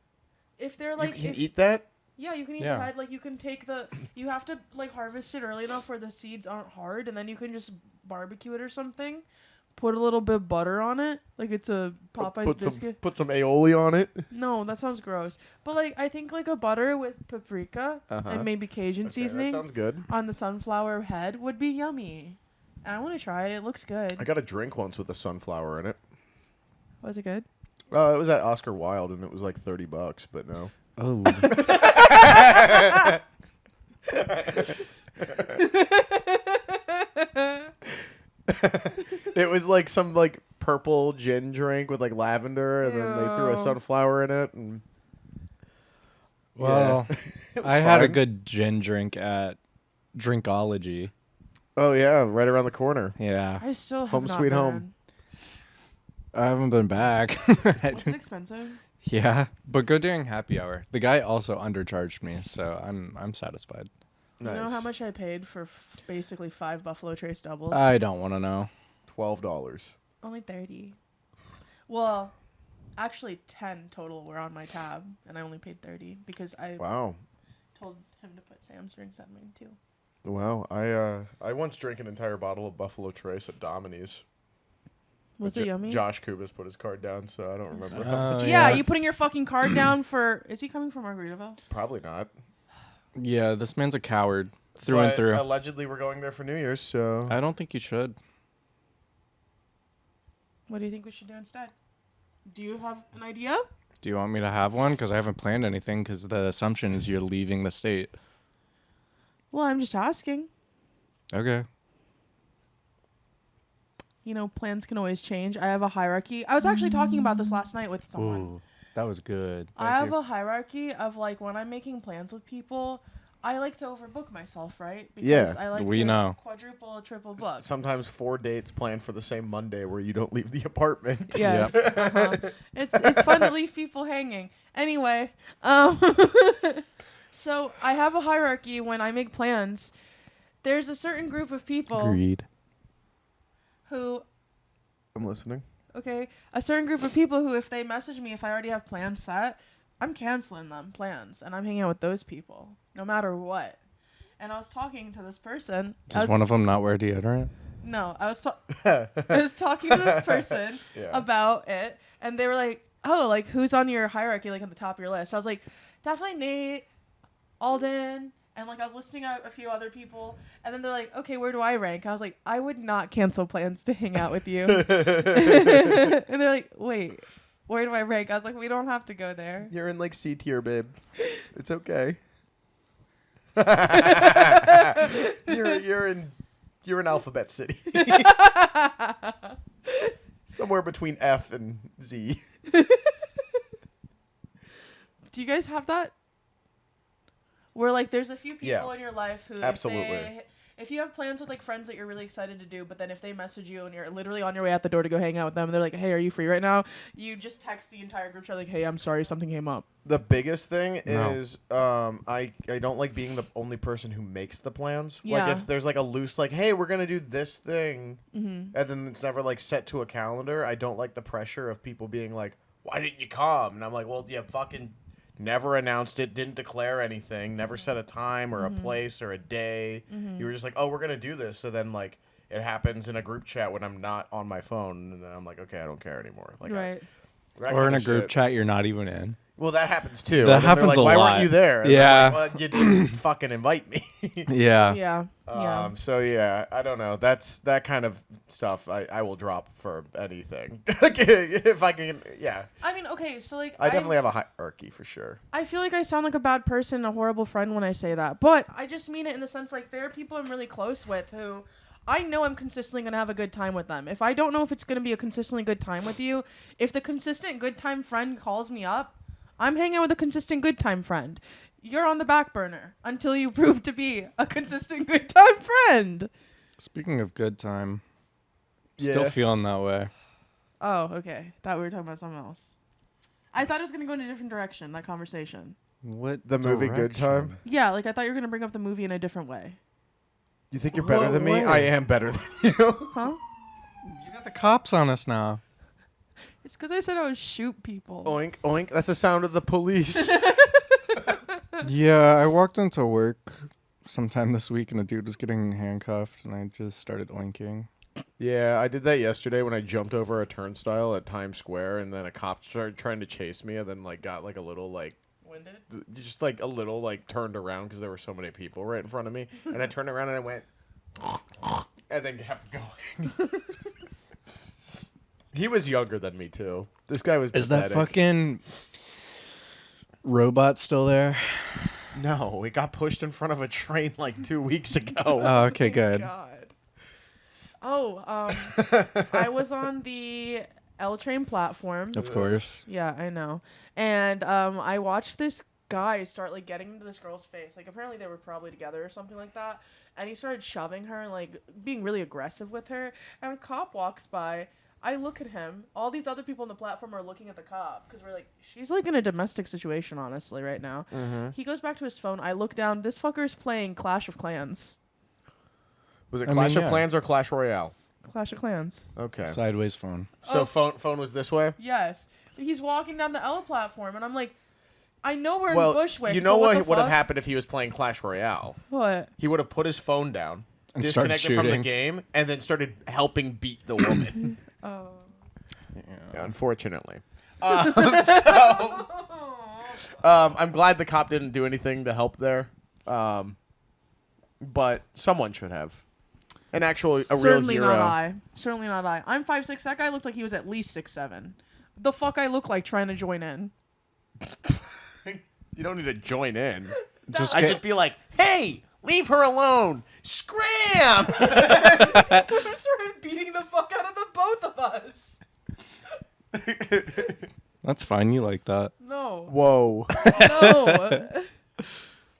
If they're You like, can eat that? yeah, you can eat Yeah. the head. Like you can take the, you have to like harvest it early enough where the seeds aren't hard, and then you can just barbecue it or something. Put a little bit of butter on it, like it's a Popeye's biscuit. Put some aioli on it. No, that sounds gross. But like I think like a butter with paprika Uh-huh. and maybe Cajun Okay, seasoning that sounds good. on the sunflower head would be yummy. I want to try it. It looks good. I got a drink once with a sunflower in it. Was it good? It was at Oscar Wilde, and it was like $30, but no. Oh. It was like some like purple gin drink with like lavender, and then they threw a Ew. sunflower in it. And Well, yeah. It was I had a fine. good gin drink at Drinkology. Oh yeah, right around the corner. Yeah. I still have Home not sweet been. home. I haven't been back. Was it expensive? Yeah, but go during happy hour. The guy also undercharged me, so I'm satisfied. You know how much I paid for basically 5 Buffalo Trace doubles? I don't want to know. $12. Only 30. Well, actually 10 total were on my tab, and I only paid 30 because I Wow. told him to put Sam's drinks at mine too. Wow. I once drank an entire bottle of Buffalo Trace at Domini's. Was But it yummy? Josh Kubas put his card down, so I don't remember. Oh, Yeah, yes. you putting your fucking card down for... Is he coming from Margaritaville? Probably not. Yeah, this man's a coward through and But through. Allegedly, we're going there for New Year's, so I don't think you should. What do you think we should do instead? Do you have an idea? Do you want me to have one? Because I haven't planned anything. Because the assumption is you're leaving the state. Well, I'm just asking. Okay. You know, plans can always change. I have a hierarchy. I was actually talking about this last night with someone. Ooh, that was good. I have a hierarchy of like when I'm making plans with people, I like to overbook myself, right? Because Yeah, I like we to know. quadruple, triple book. sometimes 4 dates planned for the same Monday where you don't leave the apartment. Yes. Uh-huh. It's fun to leave people hanging. Anyway, so I have a hierarchy when I make plans. There's a certain group of people Agreed. who, I'm listening. okay, a certain group of people who, if they message me, if I already have plans set, I'm canceling them plans and I'm hanging out with those people no matter what. And I was talking to this person. Does one of them not wear deodorant? No, I was talking to this person Yeah. about it, and they were like, "Oh, like who's on your hierarchy, like at the top of your list?" I was like, "Definitely Nate, Alden," and like I was listing out a few other people, and then they're like, "Okay, where do I rank?" I was like, "I would not cancel plans to hang out with you," and they're like, "Wait, where do I rank?" I was like, "We don't have to go there." You're in like C tier, babe. It's okay. you're in Alphabet City. Somewhere between F and Z. Do you guys have that? Where like there's a few people Yeah. in your life who Absolutely. if you have plans with like friends that you're really excited to do, but then if they message you and you're literally on your way out the door to go hang out with them and they're like, "Hey, are you free right now?" You just text the entire group chat like, "Hey, I'm sorry, something came up." The biggest thing No. is I don't like being the only person who makes the plans. Yeah. Like if there's like a loose like, hey, we're gonna do this thing, Mm-hmm. and then it's never like set to a calendar. I don't like the pressure of people being like, why didn't you come? And I'm like, well, you fucking never announced it, didn't declare anything, never set a time or a place or a day. You were just like, oh, we're gonna do this. So then like it happens in a group chat when I'm not on my phone, and then I'm like, okay, I don't care anymore. Like Right. that Or in kinda a group shit. chat you're not even in. Well, that happens too. That And then they're happens like, a why lot. weren't you there? And Yeah. I'm like, well, you didn't fucking invite me. Yeah. Yeah. Yeah. So yeah, I don't know. That's that kind of stuff. I will drop for anything if I can. Yeah, I mean, okay, so like I definitely have a hierarchy for sure. I feel like I sound like a bad person, a horrible friend when I say that, but I just mean it in the sense like there are people I'm really close with who I know I'm consistently going to have a good time with them. If I don't know if it's going to be a consistently good time with you, if the consistent good time friend calls me up, I'm hanging out with a consistent good time friend. You're on the back burner until you prove to be a consistent good time friend. Speaking of good time, still Yeah. feeling that way. Oh, okay. Thought we were talking about something else. I thought it was going to go in a different direction, that conversation. What The movie Good direction? Time? Yeah, like I thought you were gonna bring up the movie in a different way. You think you're better than me? way? I am better than you. Huh? You got the cops on us now. It's because I said I would shoot people. Oink, oink. That's the sound of the police. Yeah, I walked into work sometime this week and a dude was getting handcuffed and I just started oinking. Yeah, I did that yesterday when I jumped over a turnstile at Times Square, and then a cop started trying to chase me, and then like got like a little like Winded? just like a little like turned around because there were so many people right in front of me, and I turned around and I went, and then kept going. He was younger than me too. This guy was. Is that pathetic. fucking robot still there? No, it got pushed in front of a train like 2 weeks ago. Oh, okay, good. God. Oh, I was on the L train platform. Of course. Yeah, I know. And I watched this guy start like getting into this girl's face. Like apparently they were probably together or something like that. And he started shoving her and like being really aggressive with her. And a cop walks by. I look at him. All these other people on the platform are looking at the cop because we're like, she's like in a domestic situation, honestly, right now. Mm-hmm. He goes back to his phone. I look down. This fucker's playing Clash of Clans. Was it I Clash mean, of yeah. Clans or Clash Royale? Clash of Clans. Okay. Sideways phone. So Oh. phone was this way. Yes. He's walking down the L platform, and I'm like, I know we're Well, in Bushwick. you know but what the would have fuck? happened if he was playing Clash Royale? What? He would have put his phone down, And started disconnected from the shooting. game, and then started helping beat the woman. Oh. Yeah, unfortunately. I'm glad the cop didn't do anything to help there. But someone should have. A real Certainly hero. not I. Certainly not I. I'm 5'6". That guy looked like he was at least 6'7". The fuck I look like trying to join in. You don't need to join in. Just I'd get- just be like, hey, leave her alone. Scram! I started beating the fuck out of the both of us. That's fine. You like that. No. Whoa. No.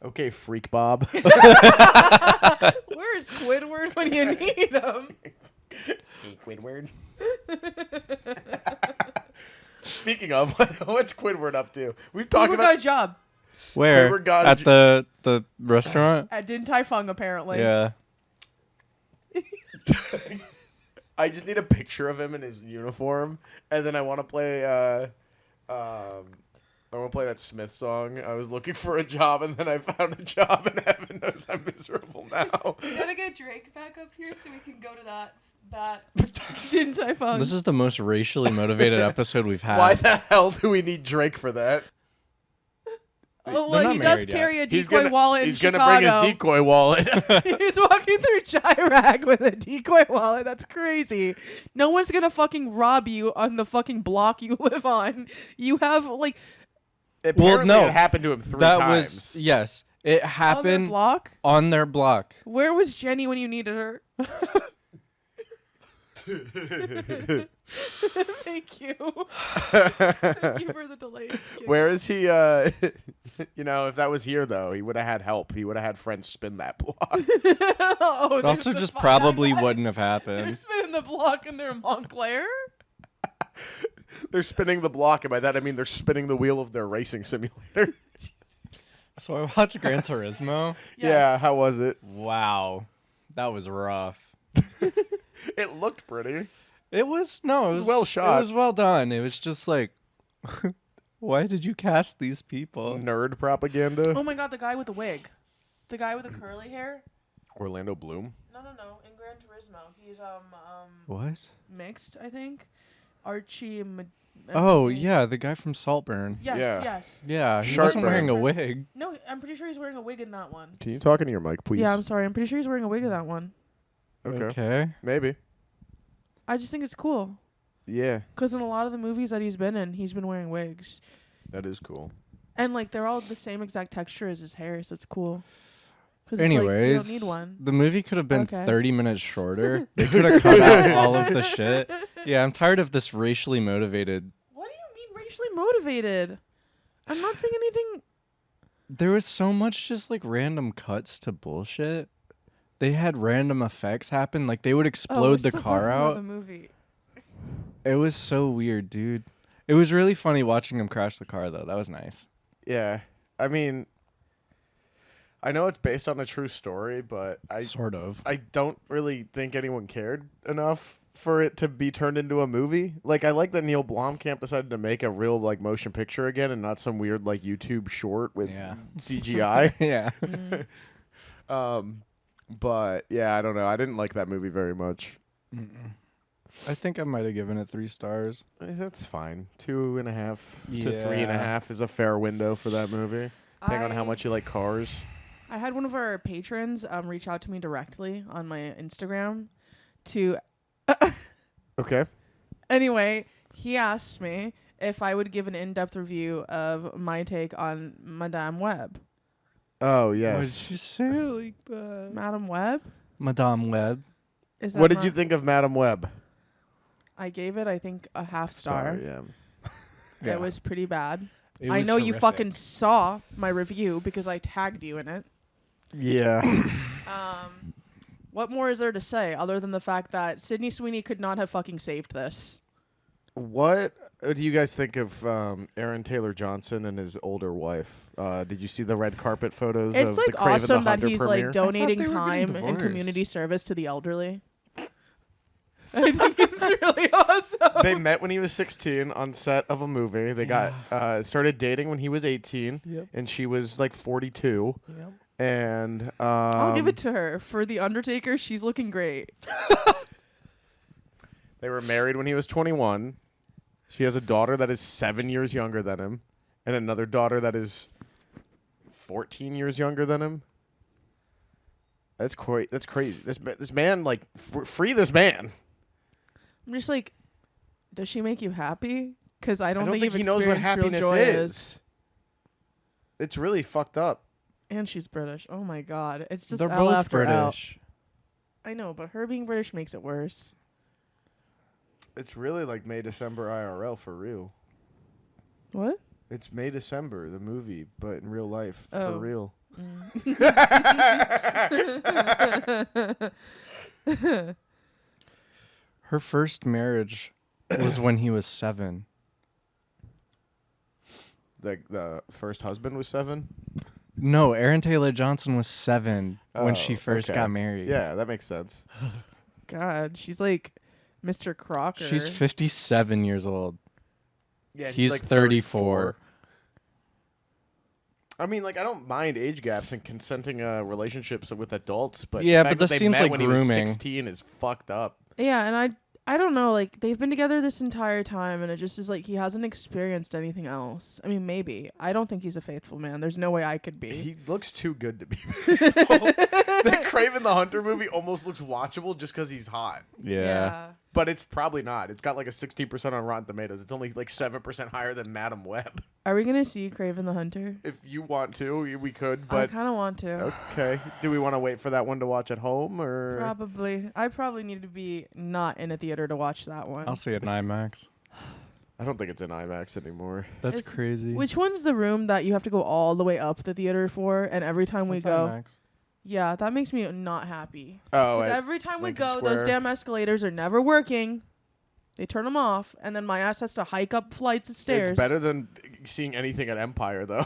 Okay, freak Bob. Where's Squidward when you need him? Hey, Squidward. Speaking of, what's Squidward up to? We've talked Squidward got a about. job Where? Squidward got a At the restaurant? at Din Tai Fung, apparently. Yeah. I just need a picture of him in his uniform, and then I want to play. I want to play that Smith song. I was looking for a job, and then I found a job, and heaven knows I'm miserable now. We gotta get Drake back up here so we can go to that Din Tai Fung. This is the most racially motivated episode we've had. Why the hell do we need Drake for that? Oh, They're well, not he does married yet. carry a decoy wallet in He's Chicago. gonna bring his decoy wallet. He's walking through Chirac with a decoy wallet. That's crazy. No one's gonna fucking rob you on the fucking block you live on. You have like Apparently, no. it happened to him three That times. was yes. It on their happened block. on their block. Where was Jenny when you needed her? Thank you. Thank you for the delay. Where is he? You know, if that was here though, he would have had help. He would have had friends spin that block. Oh, It also there's just the probably guys. wouldn't have They're happened. spinning the block in their Montclair. They're spinning the block, and by that I mean they're spinning the wheel of their racing simulator. So I watched Gran Turismo. Yeah, Yes. how was it? Wow. That was rough. It looked pretty. It was well shot. It was well done. It was just like why did you cast these people? Nerd propaganda. Oh my god, the guy with the wig. The guy with the curly hair? Orlando Bloom. No. In Gran Turismo. He's What? mixed, I think. Archie Oh, yeah, the guy from Saltburn. Yes, Yeah. yes. Yeah, he Sharp wasn't wearing a burn. wig. No, I'm pretty sure he's wearing a wig in that one. Can you talk into your mic, please? Yeah, I'm sorry. I'm pretty sure he's wearing a wig in that one. Okay. Okay. Maybe. I just think it's cool. Yeah, Because in a lot of the movies that he's been in, he's been wearing wigs. that is cool. And, like, they're all the same exact texture as his hair, so it's cool. 'Cause Anyways, it's like, you don't need one. the movie could have been Okay. 30 minutes shorter. They could have cut out all of the shit. Yeah, I'm tired of this racially motivated. What do you mean racially motivated? I'm not saying anything. There was so much just like random cuts to bullshit. They had random effects happen. Like they would Oh, we're explode the still car talking about out. the movie. It was so weird, dude. It was really funny watching him crash the car, though. That was nice. Yeah. I mean, I know it's based on a true story, but Sort of. I don't really think anyone cared enough for it to be turned into a movie. Like, I like that Neil Blomkamp decided to make a real like motion picture again, and not some weird like YouTube short with CGI. Yeah. But yeah, I don't know. I didn't like that movie very much. I think I might have given it 3 stars. That's fine. 2.5 to Yeah. 3.5 is a fair window for that movie, depending on how much you like cars. I had one of our patrons reach out to me directly on my Instagram to. Okay. Anyway, he asked me if I would give an in-depth review of my take on Madame Web. Oh Why did yes. you say it like that? Madame Web? Madame Web. Is that What did not- you think of Madame Web? I gave it, I think, a half star. Yeah. Yeah. It was pretty bad. It I was know you horrific. fucking saw my review because I tagged you in it. Yeah. What more is there to say other than the fact that Sydney Sweeney could not have fucking saved this? What do you guys think of Aaron Taylor Johnson and his older wife? Did you see the red carpet photos It's of like the Craven awesome the that Hunter he's premiere? like donating they were getting time and divorced. community service to the elderly. I think it's really awesome. They met when he was 16 on set of a movie. They got started dating when he was 18, Yep. and she was like 42. Yep. And I'll give it to her. For The Undertaker, she's looking great. they were married when he was 21. She has a daughter that is 7 years younger than him, and another daughter that is 14 years younger than him. That's crazy. This man, like, free this man. I'm just like, does she make you happy? Because I don't think he you've knows what experienced real happiness joy is. It's really fucked up. And she's British. Oh my god, it's just They're L both after L. British. I know, but her being British makes it worse. It's really like May December IRL for real. What? It's May December, the movie, but in real life, Oh. for real. Her first marriage was when he was 7. The first husband was 7. No, Aaron Taylor Johnson was 7 when she Oh, first okay. got married. Yeah, that makes sense. God, she's like Mr. Crocker. She's 57 years old. Yeah, He's like 34. I mean, like, I don't mind age gaps and consenting relationships with adults, but Yeah, the fact but that this they seems met like when he was grooming. 16 is fucked up. Yeah, and I don't know, like they've been together this entire time and it just is like he hasn't experienced anything else. I mean, maybe. I don't think he's a faithful man. There's no way I could be. He looks too good to be faithful. The Craven the Hunter movie almost looks watchable just because he's hot. Yeah. But it's probably not. It's got like a 16% on Rotten Tomatoes. It's only like 7% higher than Madam Web. Are we gonna see Craven the Hunter? If you want to, we could. I But kind of want to. okay, do we want to wait for that one to watch at home or? Probably. I probably need to be not in a theater to watch that one. I'll see it in IMAX. I don't think it's in IMAX anymore. That's It's- crazy. Which one's the room that you have to go all the way up the theater for? And every time we That's go, IMAX. yeah, that makes me not happy. Oh, 'Cause at every time we Lincoln go, those Square. damn escalators are never working. They turn them off, and then my ass has to hike up flights of stairs. It's better than seeing anything at Empire though.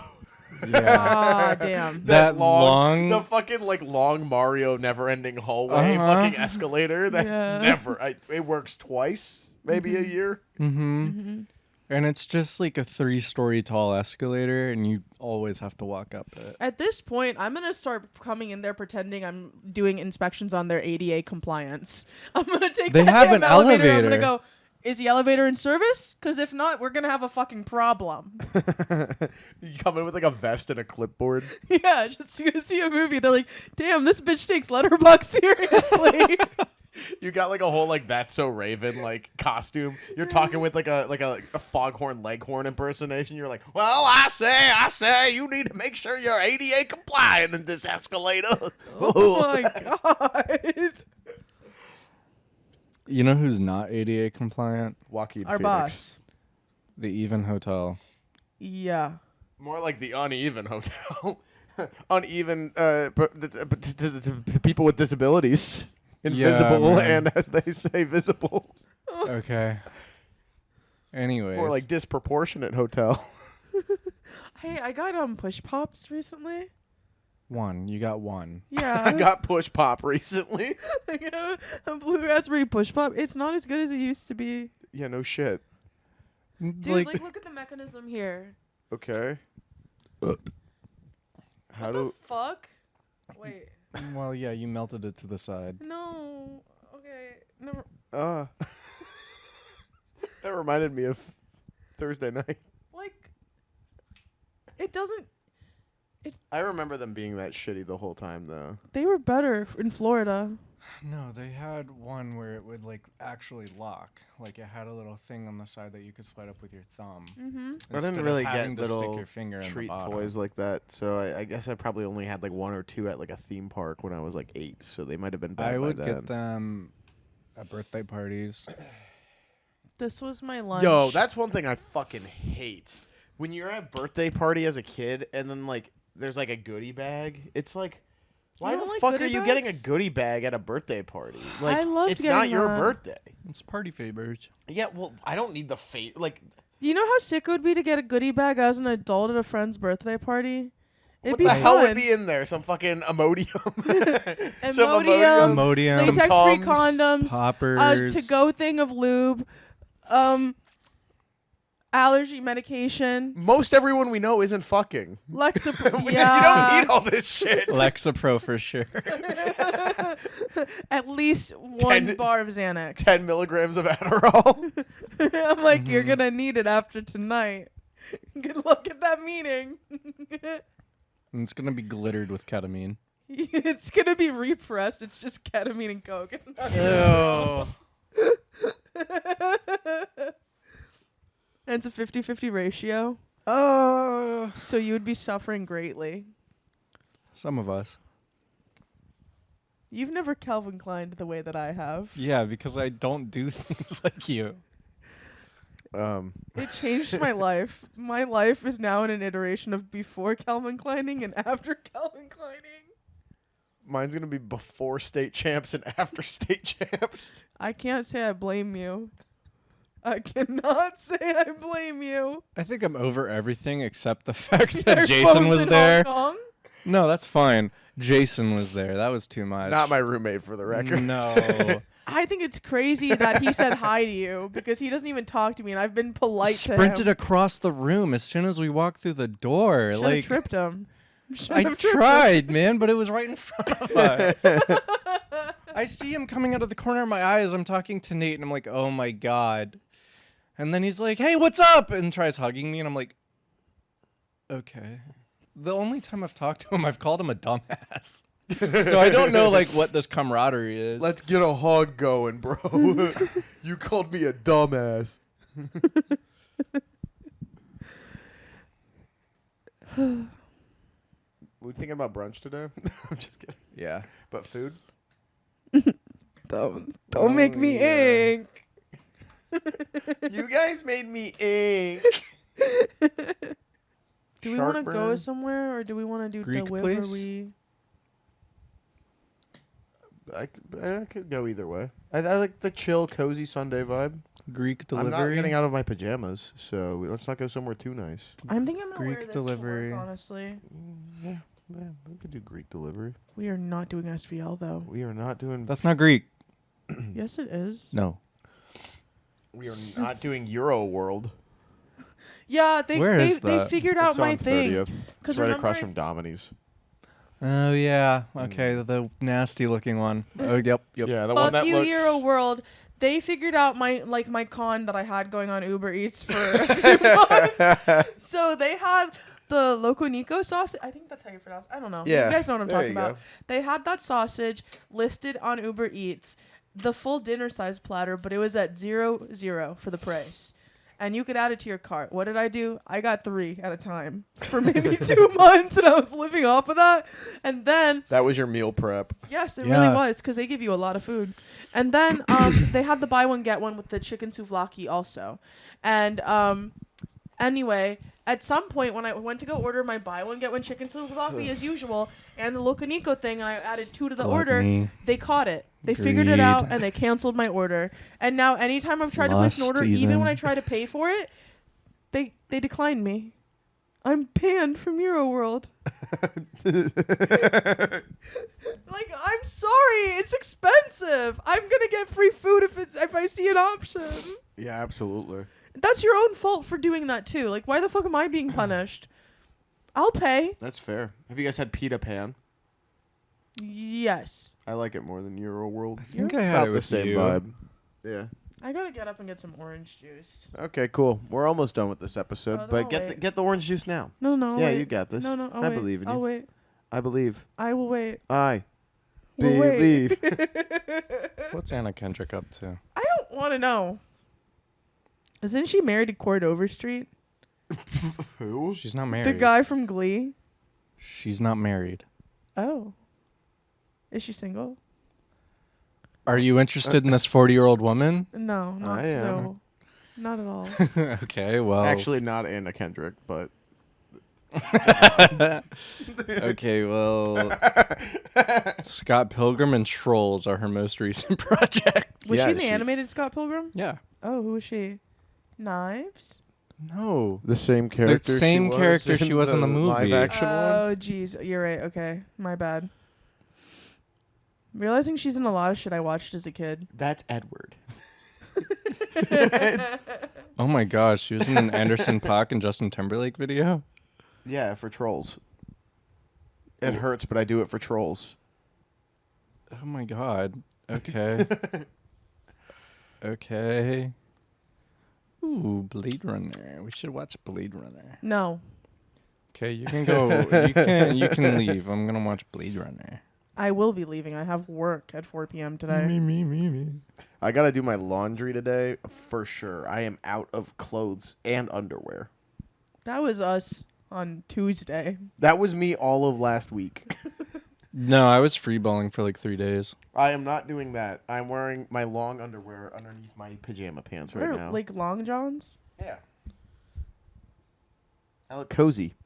Yeah. Ah, damn. That long- the fucking like long Mario never-ending hallway Uh-huh. fucking escalator. That's Yeah. never. It works twice, maybe a year. Mm-hmm. And it's just like a 3-story tall escalator, and you always have to walk up it. At this point, I'm gonna start coming in there pretending I'm doing inspections on their ADA compliance. I'm gonna take They that have damn an elevator. I'm elevator. gonna go. Is the elevator in service? Because if not, we're gonna have a fucking problem. You come in with like a vest and a clipboard. Yeah, just to go see a movie. They're like, damn, this bitch takes Letterboxd seriously. You got like a whole like That's So Raven like costume. You're talking with like a foghorn leghorn impersonation. You're like, well, I say, you need to make sure you're ADA compliant in this escalator. Oh my god. You know who's not ADA compliant? Joaquin Our Phoenix. boss. The Even Hotel. Yeah. More like the Uneven Hotel. Uneven, but the people with disabilities. Invisible man. and, as they say, visible. Okay. Anyways. More like disproportionate hotel. Hey, I got push pops recently. One. You got one. Yeah. I got push pop recently. I got a blue raspberry push pop. It's not as good as it used to be. Yeah, no shit. Dude, like look at the mechanism here. Okay. How What do the fuck? Wait. well, yeah, you melted it to the side. No. Okay. Never. that reminded me of Thursday night. Like. It doesn't. I remember them being that shitty the whole time though. They were better in Florida. No, they had one where it would like actually lock. Like it had a little thing on the side that you could slide up with your thumb. Mm-hmm. I instead didn't of really having get to stick little your finger in the treat bottom. toys like that, so I guess I probably only had like one or two at like a theme park when I was like 8, so they might have been bad I would by get then. them at birthday parties. This was my lunch. Yo, that's one thing I fucking hate. When you're at a birthday party as a kid and then like there's like a goodie bag, it's like, why don't the like fuck are goodie you getting a bags? goodie bag at a birthday party? Like, I loved it's not getting your that. birthday. It's party favors. Yeah, well, I don't need the like. You know how sick it would be to get a goodie bag as an adult at a friend's birthday party? It'd What be the hell would fun. be in there? Some fucking Imodium. Imodium, Some Imodium, Some latex-free Tums, condoms, poppers. to-go thing of lube, allergy medication, Most everyone we know isn't fucking. Lexapro. You don't need all this shit. Lexapro for sure. At least one 10 bar of Xanax. 10 milligrams of Adderall. I'm like, you're gonna need it after tonight. Good luck at that meeting. And it's gonna be glittered with ketamine. It's gonna be repressed. It's just ketamine and coke. It's not. And it's a 50-50 ratio. Oh, So you would be suffering greatly. some of us. You've never Calvin Kleined the way that I have. Yeah, because I don't do things like you. It changed my life. My life is now in an iteration of before Calvin Kleining and after Calvin Kleining. Mine's gonna be before state champs and after state champs. I can't say I blame you. I cannot say I blame you. I think I'm over everything except the fact Your that Jason phone's was in there. Hong Kong? No, that's fine. Jason was there. That was too much. Not my roommate, for the record. No. I think it's crazy that he said hi to you because he doesn't even talk to me, and I've been polite Sprinted to him. across the room as soon as we walked through the door. Should like have tripped him. I tried, man, but it was right in front of us. I see him coming out of the corner of my eye as I'm talking to Nate, and I'm like, oh my God. And then he's like, hey, what's up? And tries hugging me, and I'm like, okay. The only time I've talked to him, I've called him a dumbass. So I don't know like what this camaraderie is. Let's get a hug going, bro. You called me a dumbass. We thinking about brunch today? I'm just kidding. Yeah. But food? Don't make me ink. You guys made me ink. Do we want to go somewhere or do we want to do Greek delivery? place? I could go either way. I like the chill, cozy Sunday vibe. Greek delivery. I'm not getting out of my pajamas, so let's not go somewhere too nice. I'm thinking I'm gonna Greek wear this delivery. to work, honestly. Yeah, we could do Greek delivery. We are not doing SVL though. We are not doing. That's not Greek. Yes, it is. No. We are not doing Euro World. Yeah, they Where is they that? figured out It's my on thing. 30th. Because It's right across from Domini's. Oh yeah. Okay, the nasty looking one. Oh yep. Yeah, the one Fuck that you, looks. Euro World. They figured out my con that I had going on Uber Eats for a few months. So they had the Loco Nico sausage. I think that's how you pronounce it. I don't know. Yeah, You guys know what I'm there talking you about. go. They had that sausage listed on Uber Eats, the full dinner size platter, but it was at $0 for the price. And you could add it to your cart. What did I do? I got 3 at a time for maybe 2 months, and I was living off of that. And then That was your meal prep. yes, it Yeah. really was because they give you a lot of food. And then they had the buy one get one with the chicken souvlaki also. And anyway, at some point when I went to go order my buy one get one chicken souvlaki as usual, and the Loco Nico thing, and I added 2 to the order, Gluttony. they caught it. They figured it out Greed. and they canceled my order. And now anytime I've tried to place an Lust order, even when even. I try to pay for it, they declined me. I'm banned from Euroworld. Like, I'm sorry, it's expensive. I'm gonna get free food if I see an option. Yeah, absolutely. That's your own fault for doing that too. Like, why the fuck am I being punished? I'll pay. That's fair. Have you guys had Pita Pan? Yes. I like it more than Euroworld. I think I had About it the with same you. vibe. Yeah. I gotta get up and get some orange juice. Okay, cool. We're almost done with this episode, Oh, but I'll get the orange juice now. No, no. I'll Yeah, wait. you got this. No, no. I believe in you. I'll wait. I believe. I will wait. I We'll wait. believe. What's Anna Kendrick up to? I don't want to know. Isn't she married to Cord Overstreet? Who? She's not married. The guy from Glee? She's not married. Oh. Is she single? Are you interested in this 40-year-old woman? No, not I am. so. Not at all. Okay, well. Actually, not Anna Kendrick, but Okay, well. Scott Pilgrim and Trolls are her most recent projects. Was Yeah, she in the she- animated Scott Pilgrim? Yeah. Oh, who was she? Knives? No. the same character. same character she was in the movie. Live action one. Oh, jeez. You're right. Okay. My bad. Realizing she's in a lot of shit I watched as a kid. That's Edward. Oh my gosh, she was in an Anderson .Paak and Justin Timberlake video? Yeah, for Trolls. It hurts, but I do it for Trolls. Oh my god. Okay. Okay. Ooh, Blade Runner. We should watch Blade Runner. No. Okay, you can go. You can leave. I'm gonna watch Blade Runner. I will be leaving. I have work at 4 p.m. today. Me. I gotta do my laundry today for sure. I am out of clothes and underwear. That was us on Tuesday. That was me all of last week. No, I was freeballing for like 3 days. I am not doing that. I'm wearing my long underwear underneath my pajama pants right What are, now. like long johns? Yeah. I look cozy.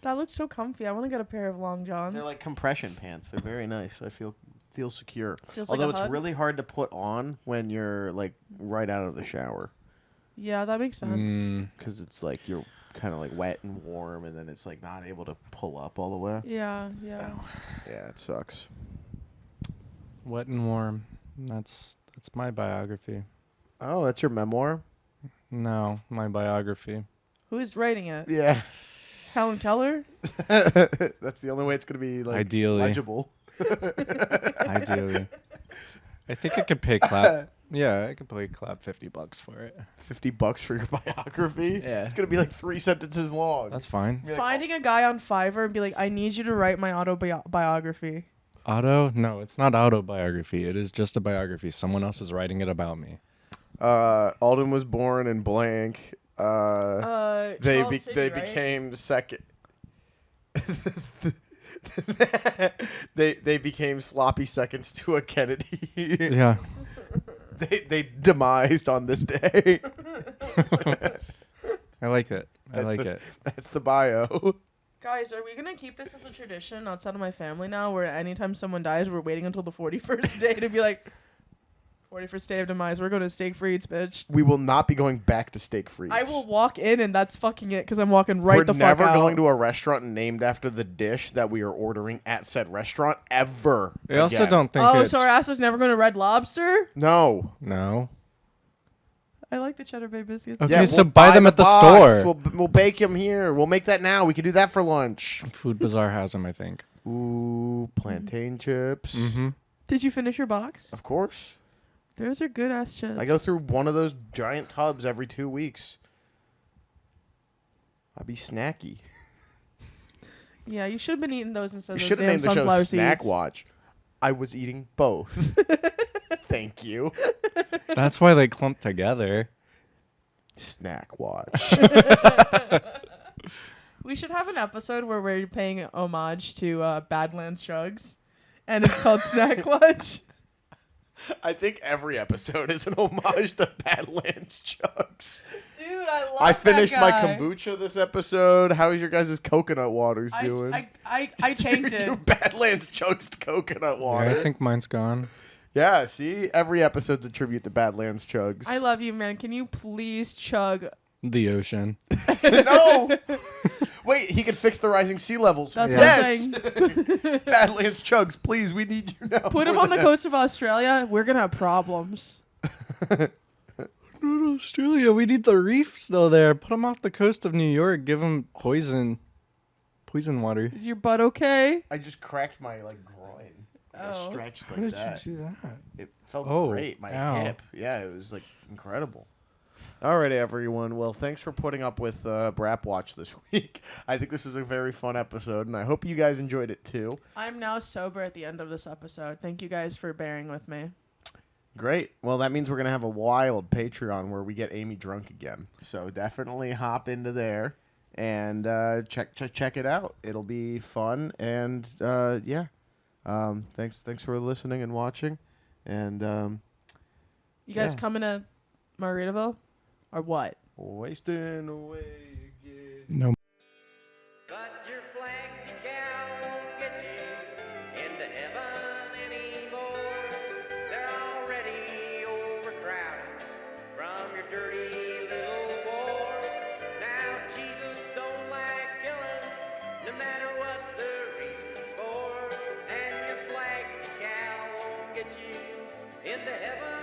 That looks so comfy. I want to get a pair of long johns. They're like compression pants. They're very nice. I feel secure. Feels like Although a it's hug. really hard to put on when you're like right out of the shower Yeah, that makes sense. because it's like you're kind of like wet and warm, and then it's like not able to pull up all the way. Yeah, yeah. Yeah, it sucks. Wet and warm. That's my biography. Oh, that's your memoir? No, my biography. Who's writing it? Yeah. Helen Keller? That's the only way it's gonna be like Ideally. legible. Ideally. I think I could pay clap. Yeah, I could pay clap $50 for it. $50 for your biography? Yeah. It's gonna be like 3 sentences long. That's fine. Be like, Finding a guy on Fiverr and be like, I need you to write my autobiography. Auto? No, it's not autobiography. It is just a biography. Someone else is writing it about me. Alden was born in blank. They Charles City, they right? became second. they became sloppy seconds to a Kennedy. Yeah. They demised on this day. I like it. I That's like the- it. That's the bio. Guys, are we going to keep this as a tradition outside of my family now where anytime someone dies, we're waiting until the 41st day to be like, 41st day of demise, we're going to steak frites, bitch. We will not be going back to steak frites. I will walk in and that's fucking it because I'm walking right We're the fuck never out. going to a restaurant named after the dish that we are ordering at said restaurant ever. I also again. don't think Oh, it's... so our ass is never going to Red Lobster? No. No. I like the Cheddar Bay biscuits. Okay, Yeah, so we'll buy them at the box. store. We'll bake them here. We'll make that now. We can do that for lunch. Food Bazaar has them, I think. Ooh, plantain chips. Mm-hmm. Did you finish your box? Of course. Those are good ass chips. I go through one of those giant tubs every 2 weeks. I'll be snacky. Yeah, you should have been eating those instead You of should those have damn named the show sunflower Snack seeds. Watch. I was eating both. Thank you. That's why they clump together. Snack Watch. We should have an episode where we're paying homage to Badlands Chugs, and it's called Snack Watch. I think every episode is an homage to Badlands Chugs. Dude, I love I finished that my guy. kombucha this episode. How is your guys' coconut waters doing? I changed Your it. Badlands Chugs coconut water. Yeah, I think mine's gone. Yeah, see? Every episode's a tribute to Badlands Chugs. I love you, man. Can you please chug? The ocean. No! Wait, he could fix the rising sea levels. That's yes. what I'm saying. Badlands Chugs, please, we need you now. Put him more on the than coast of Australia. We're gonna have problems. Not Australia. We need the reef still there. Put him off the coast of New York. Give him poison water. Is your butt okay? I just cracked my groin. I Oh. stretched How like did that. you do that? It felt Oh, great. My ow. hip. Yeah, it was incredible. All right, everyone. Well, thanks for putting up with Brapwatch this week. I think this is a very fun episode, and I hope you guys enjoyed it too. I'm now sober at the end of this episode. Thank you guys for bearing with me. Great. Well, that means we're going to have a wild Patreon where we get Amy drunk again. So definitely hop into there and check it out. It'll be fun. And, yeah. Thanks for listening and watching. And You guys Yeah. coming to Margaritaville? Or what? wasting away again. No. But your flag gal won't get you into heaven anymore. They're already overcrowded from your dirty little war. Now Jesus don't like killing, no matter what the reasons for. And your flag gal won't get you into heaven